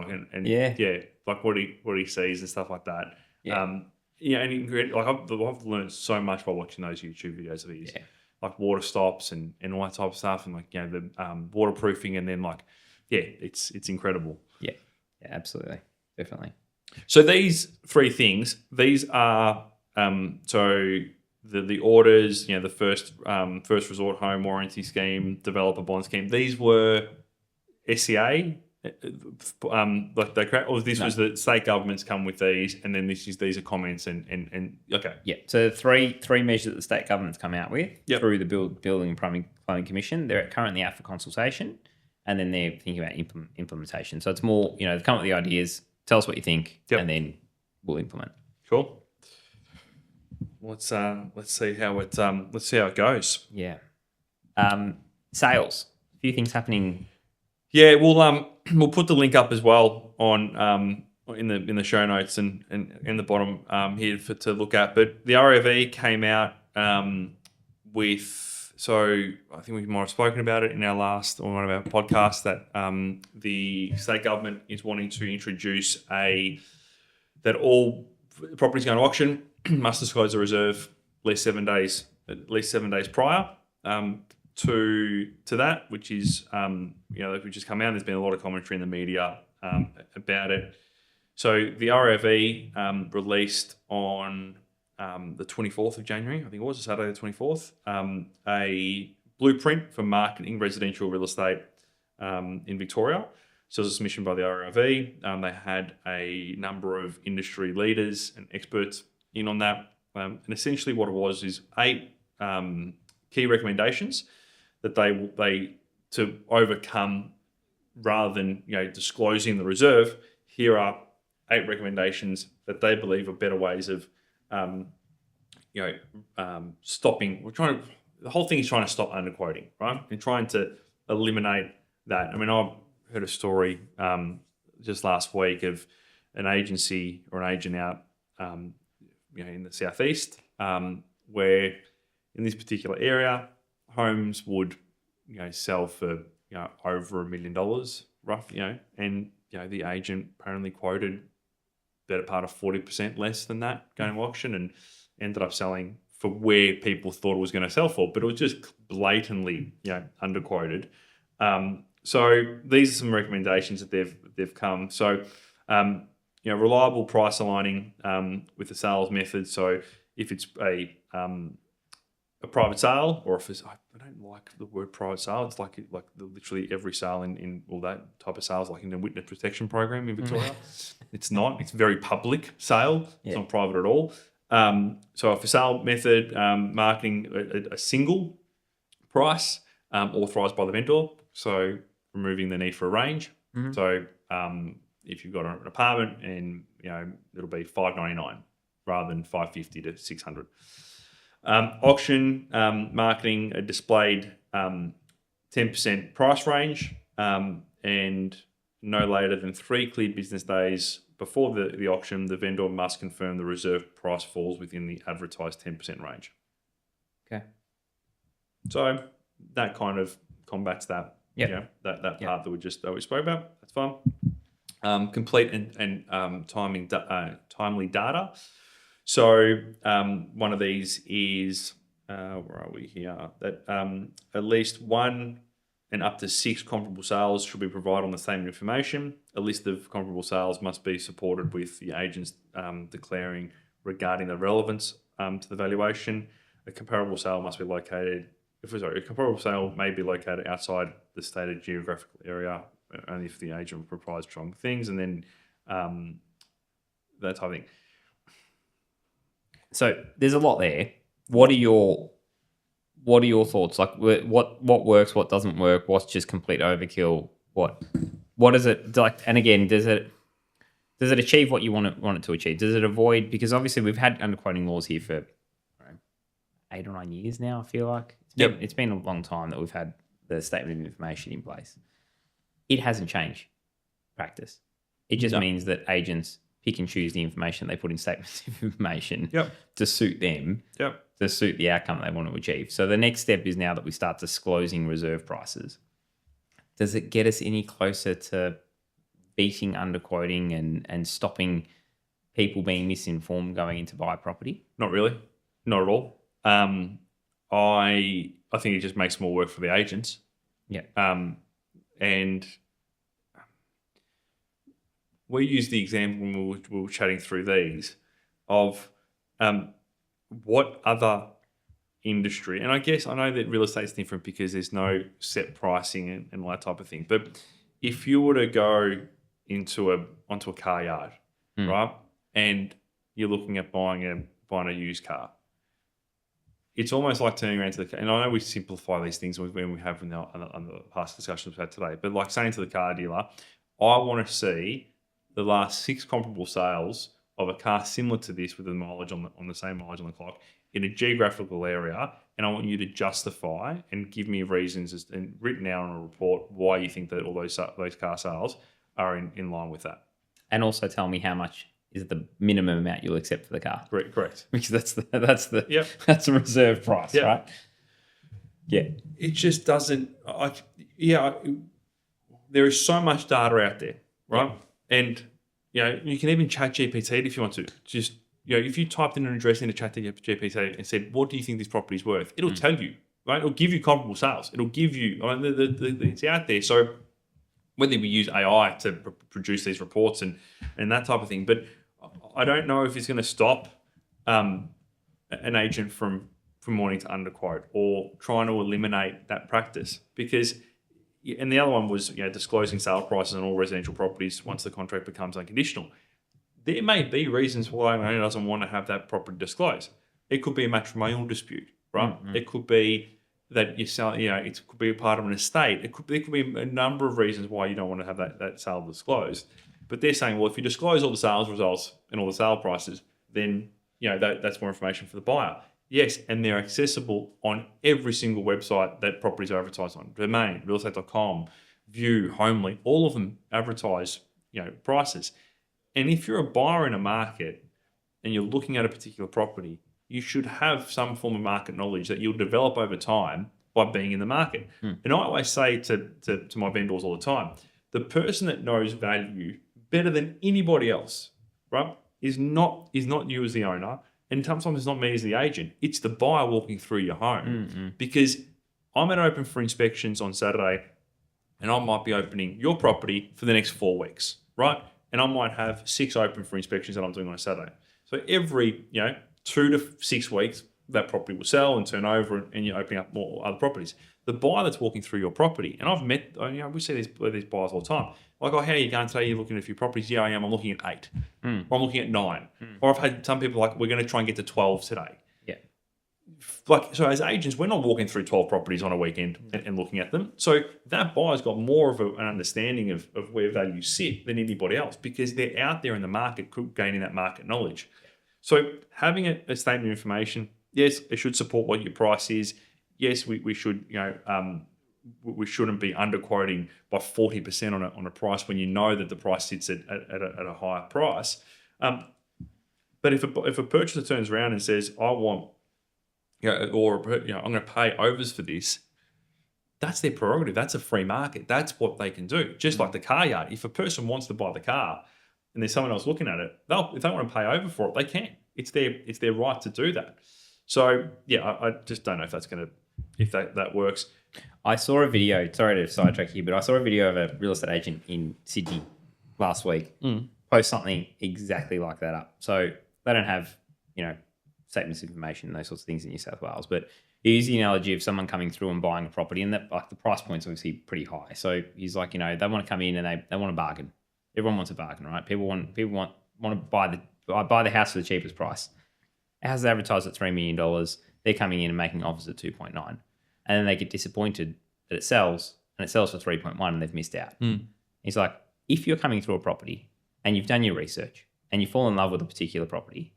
like what he sees and stuff like that. Yeah. And I've learned so much by watching those YouTube videos of his. Yeah. Like water stops and all that type of stuff, and the waterproofing, and then it's incredible. Yeah, absolutely, definitely. So these three things, these are so the orders, the first resort home warranty scheme, developer bond scheme. These were SCA like they create, or this No. was the state governments come with these, and then these are comments and okay. Yeah. So three measures that the state government's come out with Yep. through the Building and Plumbing Commission. They're currently out for consultation, and then they're thinking about implementation. So it's more, they've come up with the ideas. Tell us what you think, Yep. and then we'll implement. Cool. Let's see how it goes. Yeah. Sales. A few things happening. Yeah, we'll put the link up as well on in the show notes and in the bottom here to look at. But the REV came out with, so I think we might have spoken about it in our last or one of our podcasts, that the state government is wanting to introduce that all properties going to auction must disclose a reserve at least 7 days prior to that, which is which has come out. There's been a lot of commentary in the media about it. So the REV released on the 24th of January, I think it was, Saturday the 24th, a blueprint for marketing residential real estate in Victoria. So it was a submission by the REV. They had a number of industry leaders and experts in on that. And essentially what it was is 8 key recommendations that they to overcome, rather than disclosing the reserve. Here are 8 recommendations that they believe are better ways of stopping. The whole thing is trying to stop underquoting, right? And trying to eliminate that. I mean, I've heard a story just last week of an agency or an agent out in the southeast where in this particular area homes would sell for over $1 million roughly, and the agent apparently quoted better part of 40% less than that going to auction, and ended up selling for where people thought it was going to sell for, but it was just blatantly underquoted. So these are some recommendations that they've come. So reliable price aligning with the sales method. So if it's a private sale, or if it's, I don't like the word private sale. It's like literally every sale in all that type of sales, like in the witness protection program in Victoria. It's not. It's very public sale. It's not private at all. So for sale method, marketing a single price authorised by the vendor. So removing the need for a range. Mm-hmm. So if you've got an apartment and it'll be $599 rather than $550 to $600. Auction marketing a displayed 10% price range and no later than 3 clear business days before the auction, the vendor must confirm the reserve price falls within the advertised 10% range. Okay. So that kind of combats that. Yeah. That part that we spoke about. That's fine. Complete and timely data. So one of these is where are we here? That at least 1 and up to 6 comparable sales should be provided on the same information. A list of comparable sales must be supported with the agents declaring regarding the relevance to the valuation. A comparable sale must be located. A comparable sale may be located outside the stated geographical area only if the agent provides strong things, and then that type of thing. So there's a lot there. What are your thoughts? Like what works, what doesn't work, what's just complete overkill? What is it like? And again, does it achieve what you want it to achieve? Does it avoid, because obviously we've had underquoting laws here for 8 or 9 years now, I feel like. It's been a long time that we've had the statement of information in place. It hasn't changed practice. It just means that agents pick and choose the information they put in statements of information to suit them, to suit the outcome they want to achieve. So the next step is now that we start disclosing reserve prices. Does it get us any closer to beating underquoting and stopping people being misinformed going in to buy a property? Not really. Not at all. I think it just makes more work for the agents. Yeah. And we used the example when we were chatting through these of what other industry, and I guess I know that real estate's different because there's no set pricing and all that type of thing, but if you were to go onto a car yard, right, and you're looking at buying a used car, it's almost like turning around to the car. And I know we simplify these things when we have on the past discussions we've had today, but like saying to the car dealer, I want to see the last 6 comparable sales of a car similar to this with the mileage on the same mileage on the clock in a geographical area, and I want you to justify and give me reasons and written out on a report why you think that all those car sales are in line with that. And also tell me how much is the minimum amount you'll accept for the car. Correct. Because that's the reserve price, right? Yeah. It just doesn't. There is so much data out there, right? Yeah. And you can even chat GPT it if you want to. Just if you typed in an address into chat GPT and said, "What do you think this property is worth?" It'll tell you, right? It'll give you comparable sales. It'll give you. It's out there. So whether we use AI to produce these reports and that type of thing, but I don't know if it's going to stop an agent from wanting to underquote or trying to eliminate that practice. Because, and the other one was disclosing sale prices on all residential properties once the contract becomes unconditional. There may be reasons why an owner doesn't want to have that property disclosed. It could be a matrimonial dispute, right? Mm-hmm. It could be that you sell, it could be a part of an estate. There could be a number of reasons why you don't want to have that sale disclosed. But they're saying, well, if you disclose all the sales results and all the sale prices, then that's more information for the buyer. Yes, and they're accessible on every single website that properties are advertised on. Domain, realestate.com, View, Homely, all of them advertise prices. And if you're a buyer in a market and you're looking at a particular property, you should have some form of market knowledge that you'll develop over time by being in the market. And I always say to my vendors all the time, the person that knows value better than anybody else, right, is not you as the owner, and sometimes it's not me as the agent. It's the buyer walking through your home. Because I might open for inspections on Saturday, and I might be opening your property for the next 4 weeks, right? And I might have 6 open for inspections that I'm doing on a Saturday. So every 2 to 6 weeks, that property will sell and turn over, and you're opening up more other properties. The buyer that's walking through your property, and I've met, we see these buyers all the time. Like, oh, how are you going today? You're looking at a few properties. Yeah, I am. I'm looking at 8. Or I'm looking at 9. Or I've had some people like, we're going to try and get to 12 today. Yeah. So as agents, we're not walking through 12 properties on a weekend and looking at them. So that buyer's got more of an understanding of where values sit than anybody else, because they're out there in the market gaining that market knowledge. So having a statement of information, yes, it should support what your price is. Yes, we should, we shouldn't be underquoting by 40% on a price when you know that the price sits at a higher price. But if a purchaser turns around and says, I want, I'm going to pay overs for this, that's their prerogative. That's a free market. That's what they can do. Just like the car yard. If a person wants to buy the car and there's someone else looking at it, if they want to pay over for it, they can. It's their right to do that. So I just don't know if that works. I saw a video, sorry to sidetrack here, but I saw a video of a real estate agent in Sydney last week post something exactly like that up. So they don't have, statements of information and those sorts of things in New South Wales, but he used the analogy of someone coming through and buying a property, and that, like, the price point's obviously pretty high. So he's like, they want to come in and they want a bargain. Everyone wants a bargain, right? People want to buy the house for the cheapest price. House is advertised at $3 million. They're coming in and making offers at 2.9. And then they get disappointed that it sells, and it sells for 3.1 and they've missed out. He's like, if you're coming through a property and you've done your research and you fall in love with a particular property,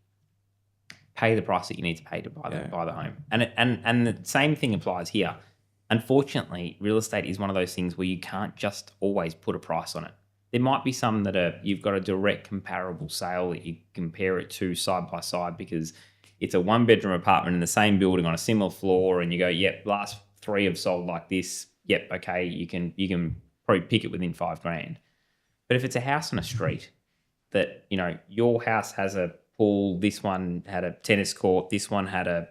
pay the price that you need to pay to buy the home. And the same thing applies here. Unfortunately, real estate is one of those things where you can't just always put a price on it. There might be some that you've got a direct comparable sale that you compare it to side by side, because it's a 1-bedroom apartment in the same building on a similar floor, and you go, yep, last 3 have sold like this. Yep, okay, you can probably pick it within $5,000. But if it's a house on a street that, your house has a pool, this one had a tennis court, this one had an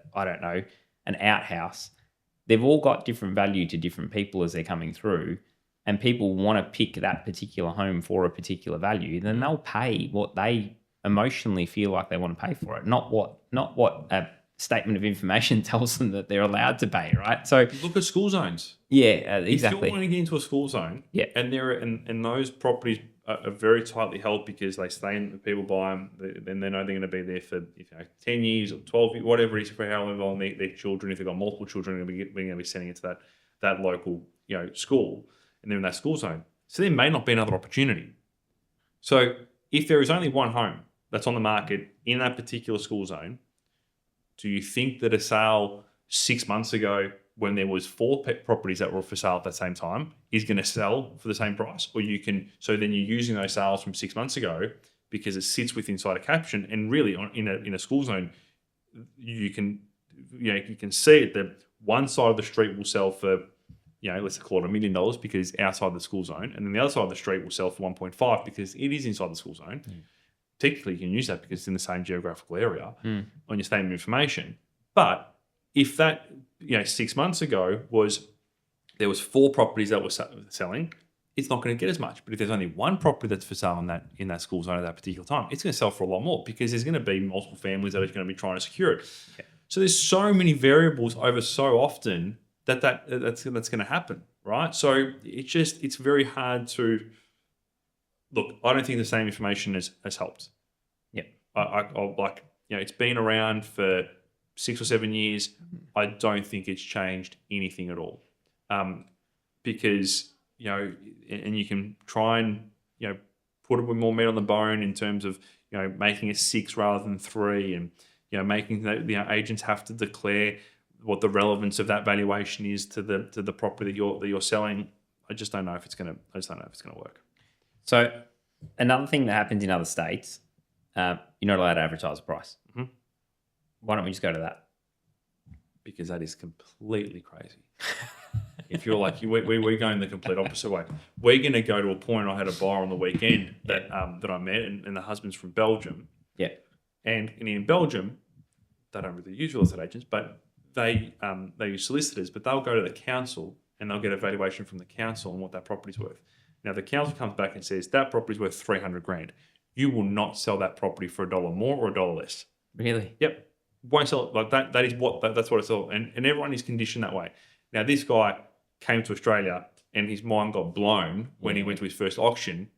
outhouse, they've all got different value to different people as they're coming through, and people want to pick that particular home for a particular value, then they'll pay what they emotionally feel like they want to pay for it, not what a statement of information tells them that they're allowed to pay, right? So Look at school zones. yeah, If exactly. you're wanting to get into a school zone, Yeah. and those properties are very tightly held because they stay in, people buy them, then they know they're going to be there for 10 years or 12 years, whatever it is, for however long their children, if they've got multiple children, are going to be sending it to that local school, and they're in that school zone. So there may not be another opportunity. So if there is only one home that's on the market in that particular school zone, do you think that a sale 6 months ago, when there was 4 properties that were for sale at that same time, is going to sell for the same price? Or so then you're using those sales from 6 months ago because it sits with inside a caption, and really in a school zone, you can see it that one side of the street will sell for, let's call it $1 million because it's outside the school zone, and then the other side of the street will sell for 1.5 because it is inside the school zone. Technically, you can use that because it's in the same geographical area on your statement of information. But if that 6 months ago there was 4 properties that were selling, it's not going to get as much. But if there's only one property that's for sale in that school zone at that particular time, it's going to sell for a lot more because there's going to be multiple families that are going to be trying to secure it. Okay. So there's so many variables over so often that's going to happen, right? So it's very hard to look. I don't think the same information has helped. Yeah, it's been around for 6 or 7 years. I don't think it's changed anything at all, because and you can try and put a bit more meat on the bone in terms of making it 6 rather than 3, and making the agents have to declare what the relevance of that valuation is to the property that you're selling. I just don't know if it's gonna work. So another thing that happens in other states, you're not allowed to advertise a price. Mm-hmm. Why don't we just go to that? Because that is completely crazy. If you're like, we're going the complete opposite way. We're going to go to a point. I had a buyer on the weekend that I met, and the husband's from Belgium. Yeah. And in Belgium, they don't really use real estate agents, but they use solicitors. But they'll go to the council and they'll get a valuation from the council on what that property's worth. Now the council comes back and says that property's worth 300 grand. You will not sell that property for $1 more or $1 less. Really? Yep. Won't sell it like that. That's what it's all. And everyone is conditioned that way. Now this guy came to Australia and his mind got blown when he went to his first auction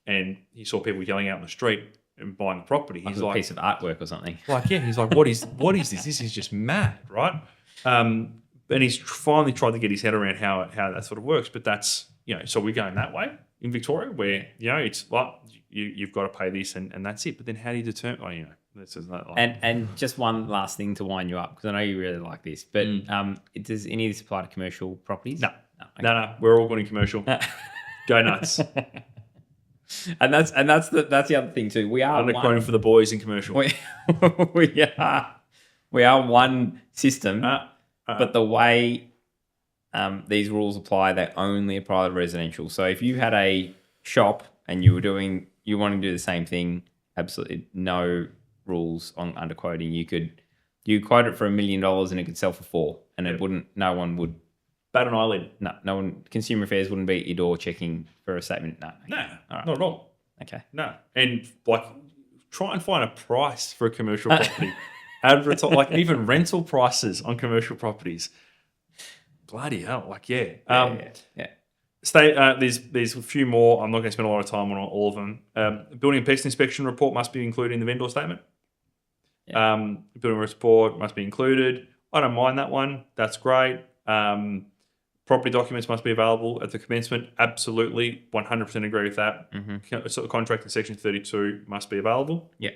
and he saw people yelling out in the street and buying the property. He's like a piece of artwork or something. He's like, what is this? This is just mad, right? And he's finally tried to get his head around how that sort of works. But that's, so we're going that way in Victoria where, it's like you've got to pay this and that's it. But then how do you determine, this is not like... And just one last thing to wind you up, because I know you really like this, but does any of this apply to commercial properties? No. Okay. No. We're all going commercial. Go nuts. And that's the other thing too. We are underquoting for the boys in commercial. We are one system, but the way these rules apply, they only apply to residential. So if you had a shop and you wanted to do the same thing, absolutely no rules on underquoting. You quote it for $1 million and it could sell for 4, and it wouldn't. No one would bat an eyelid. No one. Consumer Affairs wouldn't be at your door checking for a statement. No, all right. Not at all. Okay, no, and try and find a price for a commercial property. Advertise even rental prices on commercial properties. Bloody hell! yeah. There's a few more. I'm not going to spend a lot of time on all of them. Building and pest inspection report must be included in the vendor statement. Yeah. Building report must be included. I don't mind that one. That's great. Property documents must be available at the commencement. Absolutely, 100% agree with that. Mm-hmm. So the contract in section 32 must be available. Yeah.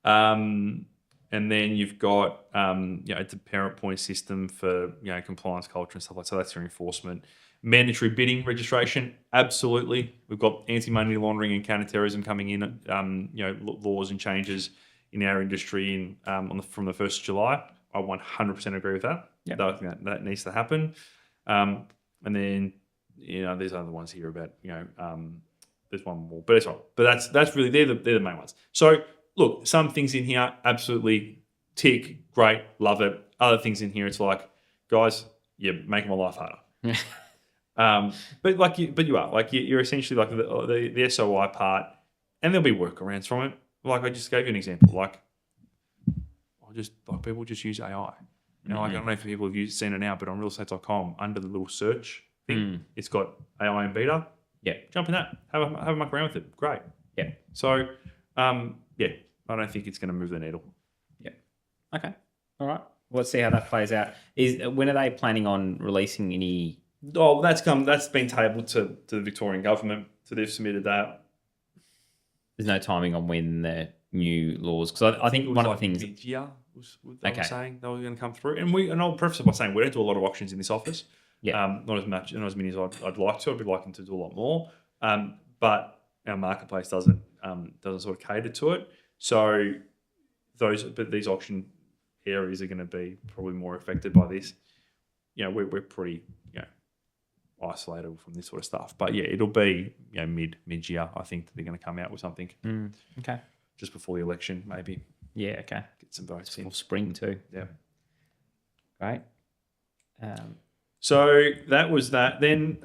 And then you've got it's a parent point system for compliance culture and stuff like that. So that's your enforcement. Mandatory bidding registration, absolutely. We've got anti-money laundering and counter-terrorism coming in. Laws and changes in our industry from the 1st of July. I 100% agree with that. Yep. I think that needs to happen. And then there's other ones here about there's one more, but it's all. But that's really they're the main ones. So look, some things in here absolutely tick, great, love it. Other things in here, it's like, guys, you're making my life harder. But you are you're essentially like the SOI part, and there'll be workarounds from it. Like I just gave you an example. Like people just use AI. I don't know if people have seen it now, but on realestate.com, under the little search thing, it's got AI and beta. Yeah. Jump in that. Have a muck around with it. Great. Yeah. So, I don't think it's going to move the needle. Yeah. Okay. All right. Let's see how that plays out. When are they planning on releasing any? Oh, that's been tabled to the Victorian Government. So they've submitted that. There's no timing on when the new laws, because I think one of the things mid-year was what they were saying they were going to come through. And I'll preface it by saying we don't do a lot of auctions in this office. Yeah. Not as many as I'd like to. I'd be liking to do a lot more. But our marketplace doesn't sort of cater to it. So these auction areas are going to be probably more affected by this. We're pretty isolated from this sort of stuff. But it'll be mid-year. I think that they're going to come out with something. Okay. Just before the election, maybe. Yeah. Okay. Get some votes in. Or spring too. Yeah. Great. So that was that. Then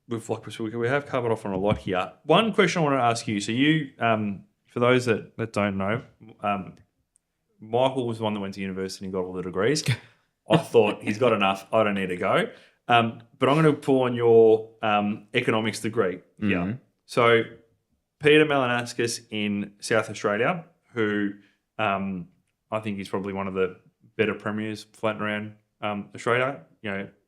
we have covered off on a lot here. One question I want to ask you. So you, for those that don't know, Michael was the one that went to university and got all the degrees. I thought he's got enough. I don't need to go. But I'm going to pull on your economics degree here. Mm-hmm. So Peter Malinauskas in South Australia, who I think is probably one of the better premiers floating around Australia.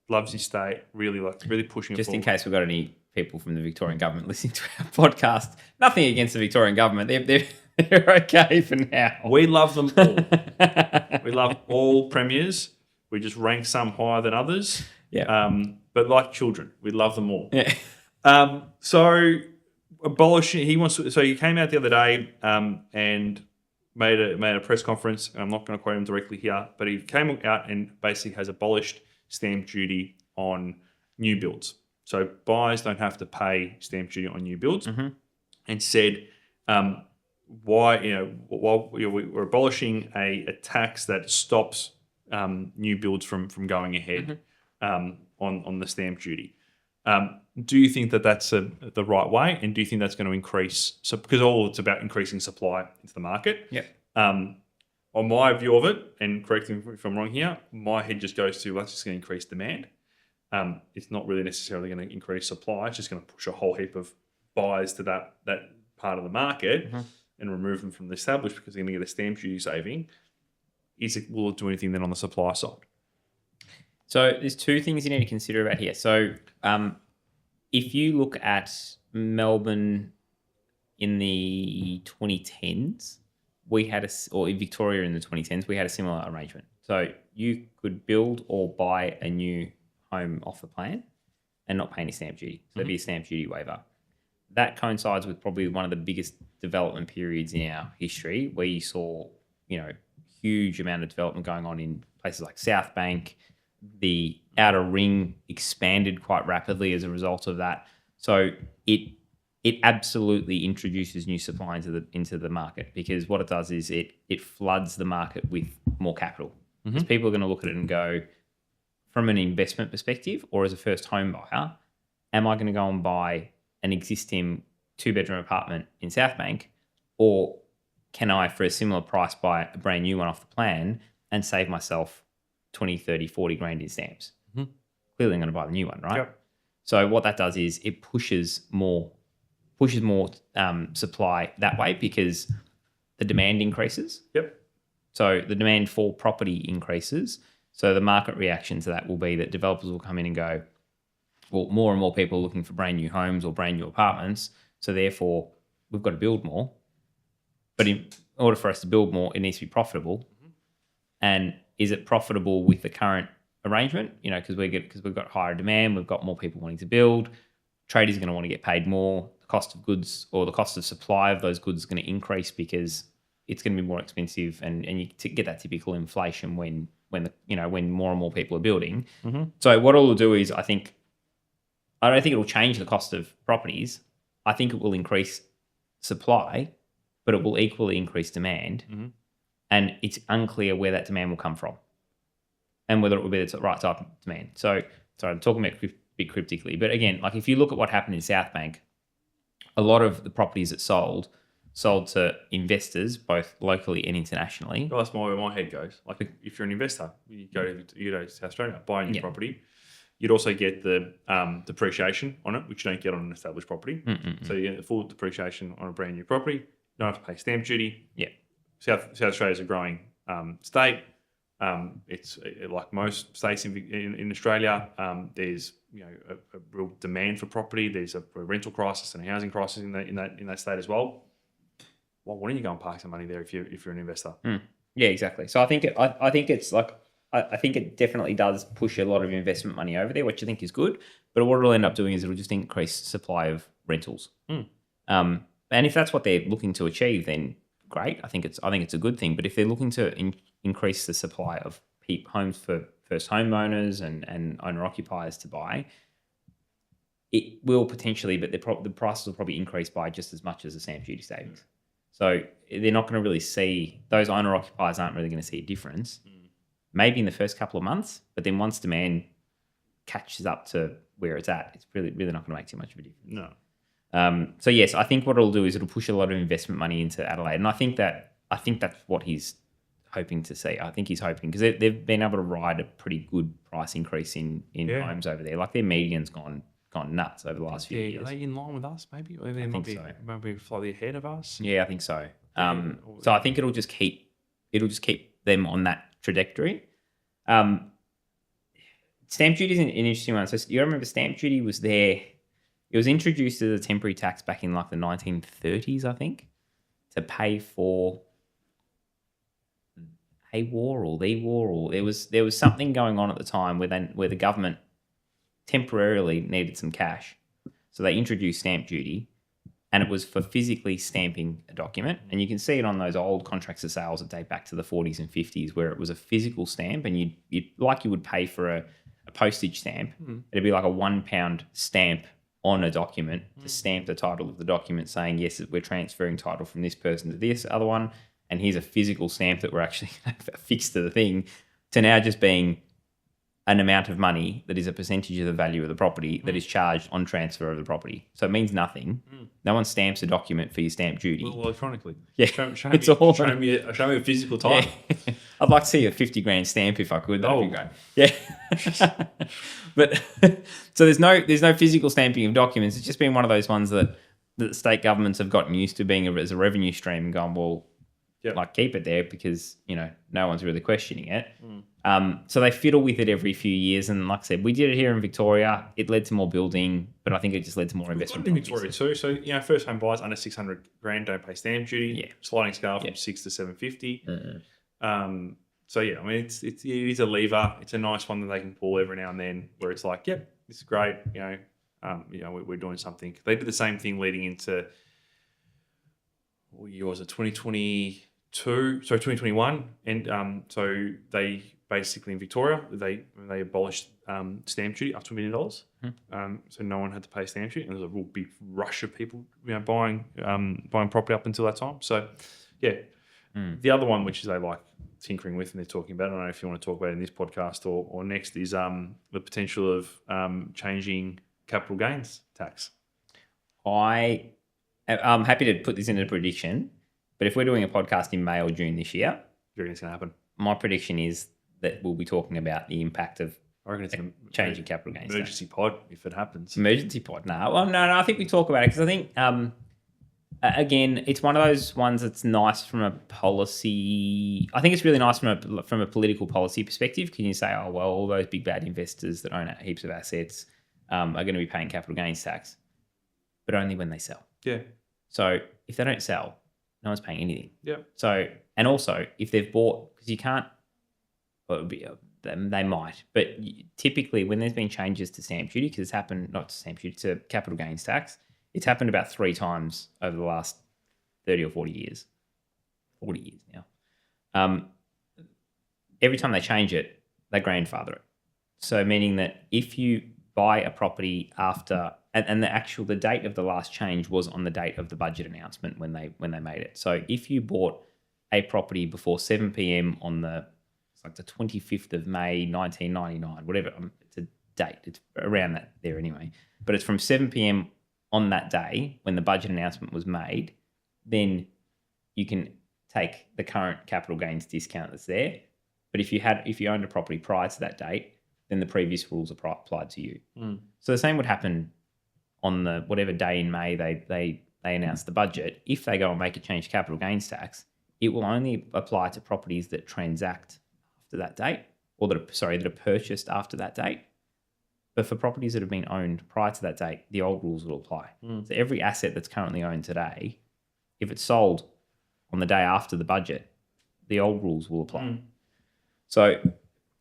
Loves his state. Really pushing it Just forward. in case we've got any people from the Victorian Government listening to our podcast, nothing against the Victorian Government. They're okay for now. We love them all. We love all premiers. We just rank some higher than others. Yeah. But like children, we love them all. Yeah. So abolishing. So he came out the other day and made a press conference. I'm not going to quote him directly here, but he came out and basically has abolished stamp duty on new builds. So buyers don't have to pay stamp duty on new builds, and said why we're abolishing a tax that stops new builds from going ahead on the stamp duty. Do you think that that's the right way, and do you think that's going to increase? So because all it's about increasing supply into the market. Yeah. On my view of it, and correct me if I'm wrong here, my head just goes to that's just going to increase demand. It's not really necessarily going to increase supply. It's just going to push a whole heap of buyers to that part of the market and remove them from the established because they're going to get a stamp duty saving. Will it do anything then on the supply side? So there's two things you need to consider about here. So if you look at Melbourne in the 2010s, or in Victoria in the 2010s, we had a similar arrangement. So you could build or buy a new home off the plan and not pay any stamp duty. So there'd be a stamp duty waiver. That coincides with probably one of the biggest development periods in our history, where you saw, huge amount of development going on in places like South Bank. The outer ring expanded quite rapidly as a result of that. So it absolutely introduces new supply into the market, because what it does is it floods the market with more capital. Because people are going to look at it and go, from an investment perspective or as a first home buyer, am I going to go and buy an existing 2-bedroom apartment in South Bank, or can I, for a similar price, buy a brand new one off the plan and save myself 20, 30, 40 grand in stamps? Clearly I'm going to buy the new one, right? Yep. So what that does is it pushes more supply that way, because the demand increases. Yep. So the demand for property increases. So the market reaction to that will be that developers will come in and go, well, more and more people are looking for brand new homes or brand new apartments. So therefore, we've got to build more. But in order for us to build more, it needs to be profitable. And is it profitable with the current arrangement? Because we've got higher demand, we've got more people wanting to build. Traders are going to want to get paid more. The cost of goods or the cost of supply of those goods is going to increase because it's going to be more expensive, and you get that typical inflation when more and more people are building. So what it'll do is, I don't think it will change the cost of properties. I think it will increase supply, but it will equally increase demand. And it's unclear where that demand will come from and whether it will be the right type of demand. So, sorry, I'm talking about a bit cryptically, but again, like if you look at what happened in South Bank, a lot of the properties that sold sold to investors, both locally and internationally. Well, that's where my head goes. Like, if you're an investor, you go to South Australia, buy a new property. You'd also get the depreciation on it, which you don't get on an established property. So you get the full depreciation on a brand new property. You don't have to pay stamp duty. Yeah. South Australia is a growing state. It's like most states in Australia. There's a real demand for property. There's a rental crisis and a housing crisis in that state as well. Well, why don't you go and park some money there if you're an investor? Yeah, exactly. So I think it's like I think it definitely does push a lot of investment money over there, which I think is good. But what it'll end up doing is it'll just increase supply of rentals. And if that's what they're looking to achieve, then great. I think it's a good thing. But if they're looking to increase the supply of homes for first homeowners and owner occupiers to buy, it will potentially, but the prices will probably increase by just as much as the stamp duty savings. So they're not going to really see, those owner occupiers aren't really going to see a difference. Maybe in the first couple of months, but then once demand catches up to where it's at, it's really not going to make too much of a difference. No. So yes, I think what it'll do is it'll push a lot of investment money into Adelaide, and I think that's what he's hoping to see. I think he's hoping because they've been able to ride a pretty good price increase in homes over there. Like their median's gone nuts over the last few years. Are they in line with us? Maybe, or they think so. Might be slightly ahead of us. Yeah, I think so. So I think it'll just keep them on that trajectory. Stamp duty is an interesting one. So you remember stamp duty was there. It was introduced as a temporary tax back in like the 1930s, I think, to pay for a war or the war, or there was something going on at the time where the government temporarily needed some cash. So they introduced stamp duty, and it was for physically stamping a document. And you can see it on those old contracts of sales that date back to the 40s and 50s, where it was a physical stamp, and you would pay for a postage stamp. It'd be like a £1 stamp on a document to stamp the title of the document saying, yes, we're transferring title from this person to this other one, and here's a physical stamp that we're actually affixed to the thing, to now just being an amount of money that is a percentage of the value of the property that is charged on transfer of the property. So it means nothing. No one stamps a document for your stamp duty. Well, electronically. Yeah, Show me a physical title. Yeah. I'd like to see a 50 grand stamp if I could. That'd be great. Yeah. But so there's no physical stamping of documents. It's just been one of those ones that the state governments have gotten used to being as a revenue stream and gone, well, like keep it there because, no one's really questioning it. So they fiddle with it every few years. And like I said, we did it here in Victoria. It led to more building, but I think it just led to more investment. In Victoria too. So, first home buyers under 600 grand don't pay stamp duty. Yeah. Sliding scale from 6 to 750. So, I mean, it is a lever. It's a nice one that they can pull every now and then where it's like, yep, this is great. We're doing something. They did the same thing leading into, what year was it? 2021. And so they basically in Victoria, they abolished stamp duty up to $1 million. So no one had to pay stamp duty. And there was a real big rush of people buying property up until that time. So, yeah. The other one, which is they like tinkering with and they're talking about, I don't know if you want to talk about it in this podcast or next, is the potential of changing capital gains tax. I'm happy to put this in a prediction, but if we're doing a podcast in May or June this year, Do you reckon it's going to happen? My prediction is that we'll be talking about the impact of I reckon it's changing capital gains tax. emergency pod if it happens. Emergency pod? No. Well, no. I think we talk about it because I think, again, it's one of those ones that's nice from a policy. I think it's really nice from a political policy perspective. Can you say, oh, well, all those big bad investors that own heaps of assets are going to be paying capital gains tax, but only when they sell. Yeah. So if they don't sell, no one's paying anything. Yeah. So, and also if they've bought, because you can't, well, it would be, they might, but typically when there's been changes to stamp duty, because it's happened, not to stamp duty, to capital gains tax, it's happened about 3 times over the last 30 or 40 years. 40 years now. Every time they change it, they grandfather it. So meaning that if you buy a property after, and the date of the last change was on the date of the budget announcement when they made it. So if you bought a property before 7 p.m. on the 25th of May 1999, whatever, it's a date, it's around that there anyway, but it's from 7 p.m. on that day when the budget announcement was made, then you can take the current capital gains discount that's there. But if you owned a property prior to that date, then the previous rules are applied to you. So the same would happen on the whatever day in May they announce the budget. If they go and make a change to capital gains tax, it will only apply to properties that transact after that date, or that are purchased after that date. But for properties that have been owned prior to that date, the old rules will apply. So every asset that's currently owned today, if it's sold on the day after the budget, the old rules will apply. So,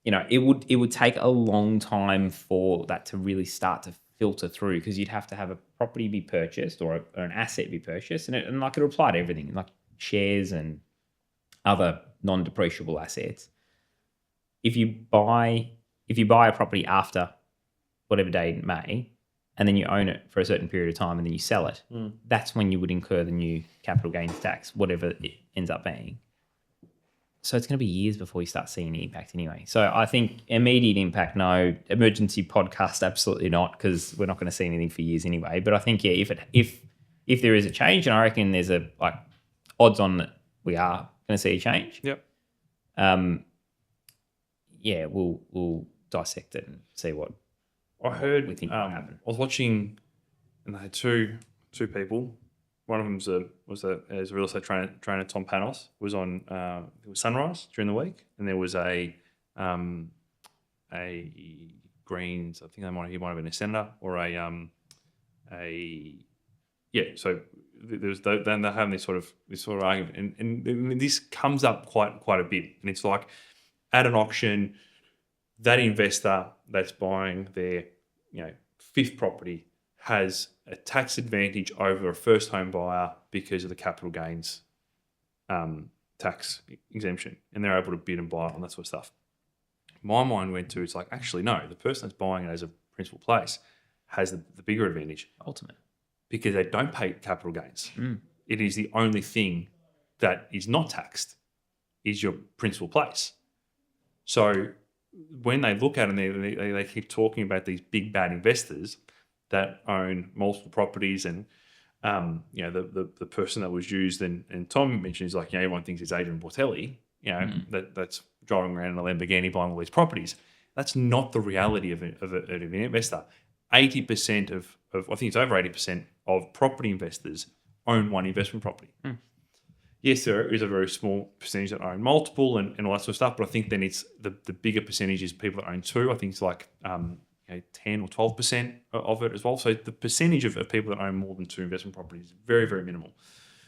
it would take a long time for that to really start to filter through, because you'd have to have a property be purchased or an asset be purchased, and it'll apply to everything, like shares and other non-depreciable assets. If you buy a property after whatever day in May, and then you own it for a certain period of time and then you sell it, that's when you would incur the new capital gains tax, whatever it ends up being. So it's going to be years before you start seeing the impact anyway. So I think immediate impact, no. Emergency podcast, absolutely not, because we're not going to see anything for years anyway. But I think, if there is a change, and I reckon there's odds on that we are going to see a change. Yep. We'll dissect it and see what I heard. We think might happen. I was watching, and they had two people. One of them was a real estate trainer, Tom Panos, was on it was Sunrise during the week, and there was a Greens. I think he might have been a senator or So there's then they're having this sort of argument, and this comes up quite a bit, and it's like at an auction, that investor that's buying their fifth property has a tax advantage over a first home buyer because of the capital gains tax exemption, and they're able to bid and buy it and that sort of stuff. My mind went to, it's like, actually, no, the person that's buying it as a principal place has the bigger advantage. Ultimate. Because they don't pay capital gains. It is the only thing that is not taxed is your principal place. So when they look at it and they keep talking about these big bad investors that own multiple properties, and the person that was used, and Tom mentioned, is like, everyone thinks it's Adrian Bortelli, that's driving around in a Lamborghini buying all these properties. That's not the reality of an investor. 80% of I think it's over 80% of property investors own one investment property. Yes, there is a very small percentage that own multiple and all that sort of stuff, but I think then it's the bigger percentage is people that own two. I think it's like 10 or 12% of it as well. So the percentage of people that own more than two investment properties is very, very minimal.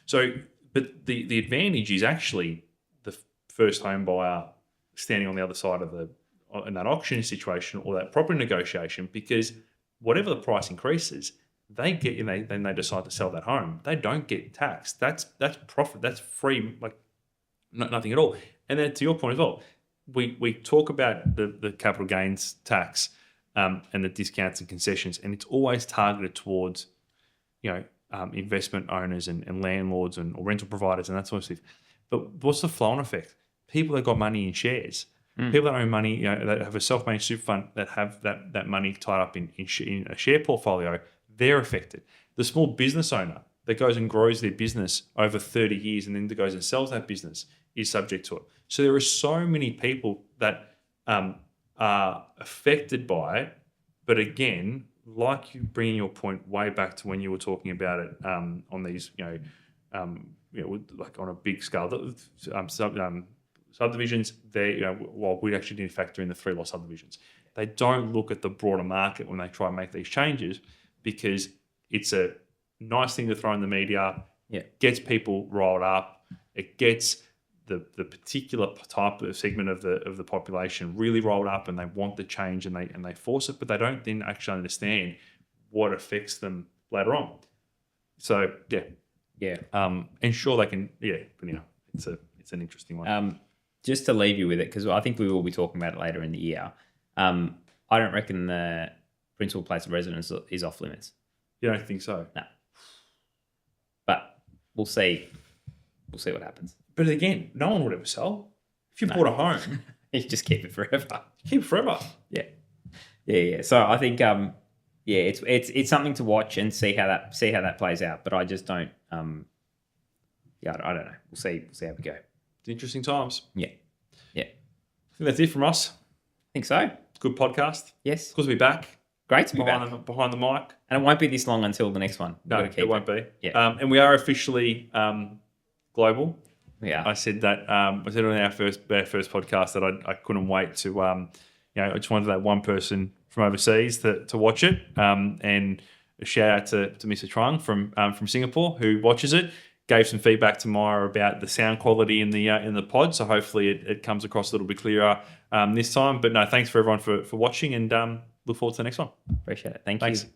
So, but the advantage is actually the first home buyer standing on the other side of in that auction situation or that property negotiation, because whatever the price increases, they get, then they decide to sell that home. They don't get taxed. That's profit. That's free, like nothing at all. And then to your point as well, we talk about the capital gains tax and the discounts and concessions, and it's always targeted towards investment owners and landlords or rental providers and that sort of stuff. But what's the flow-on effect? People that got money in shares, people that own money, that have a self-managed super fund that have that money tied up in a share portfolio, they're affected. The small business owner that goes and grows their business over 30 years and then goes and sells that business is subject to it. So there are so many people that are affected by it. But again, like you bringing your point way back to when you were talking about it on these, like on a big scale, subdivisions, we actually didn't factor in the 3 lot subdivisions. They don't look at the broader market when they try and make these changes, because it's a nice thing to throw in the media. Yeah, gets people riled up. It gets the particular type of segment of the population really rolled up, and they want the change and they force it, but they don't then actually understand what affects them later on. So and sure they can, but it's an interesting one. Just to leave you with it, because I think we will be talking about it later in the year. I don't reckon the principal place of residence is off limits. You don't think so? No. But we'll see. We'll see what happens. But again, no one would ever sell. If you bought a home, you just keep it forever. Keep it forever. Yeah. So I think it's something to watch and see how that plays out. But I just don't yeah, I don't know. We'll see how we go. It's interesting times. Yeah. I think that's it from us. I think so. Good podcast. Yes. Good to be back. Great to be back. Behind the mic. And it won't be this long until the next one. No, it won't be. Yeah. And we are officially global. Yeah. I said that. I said on our first podcast that I couldn't wait to. I just wanted that one person from overseas to watch it. And a shout out to Mr. Trung from Singapore who watches it. Gave some feedback to Maya about the sound quality in the pod. So hopefully it comes across a little bit clearer this time. But no, thanks for everyone for watching, and look forward to the next one. Appreciate it. Thanks. You.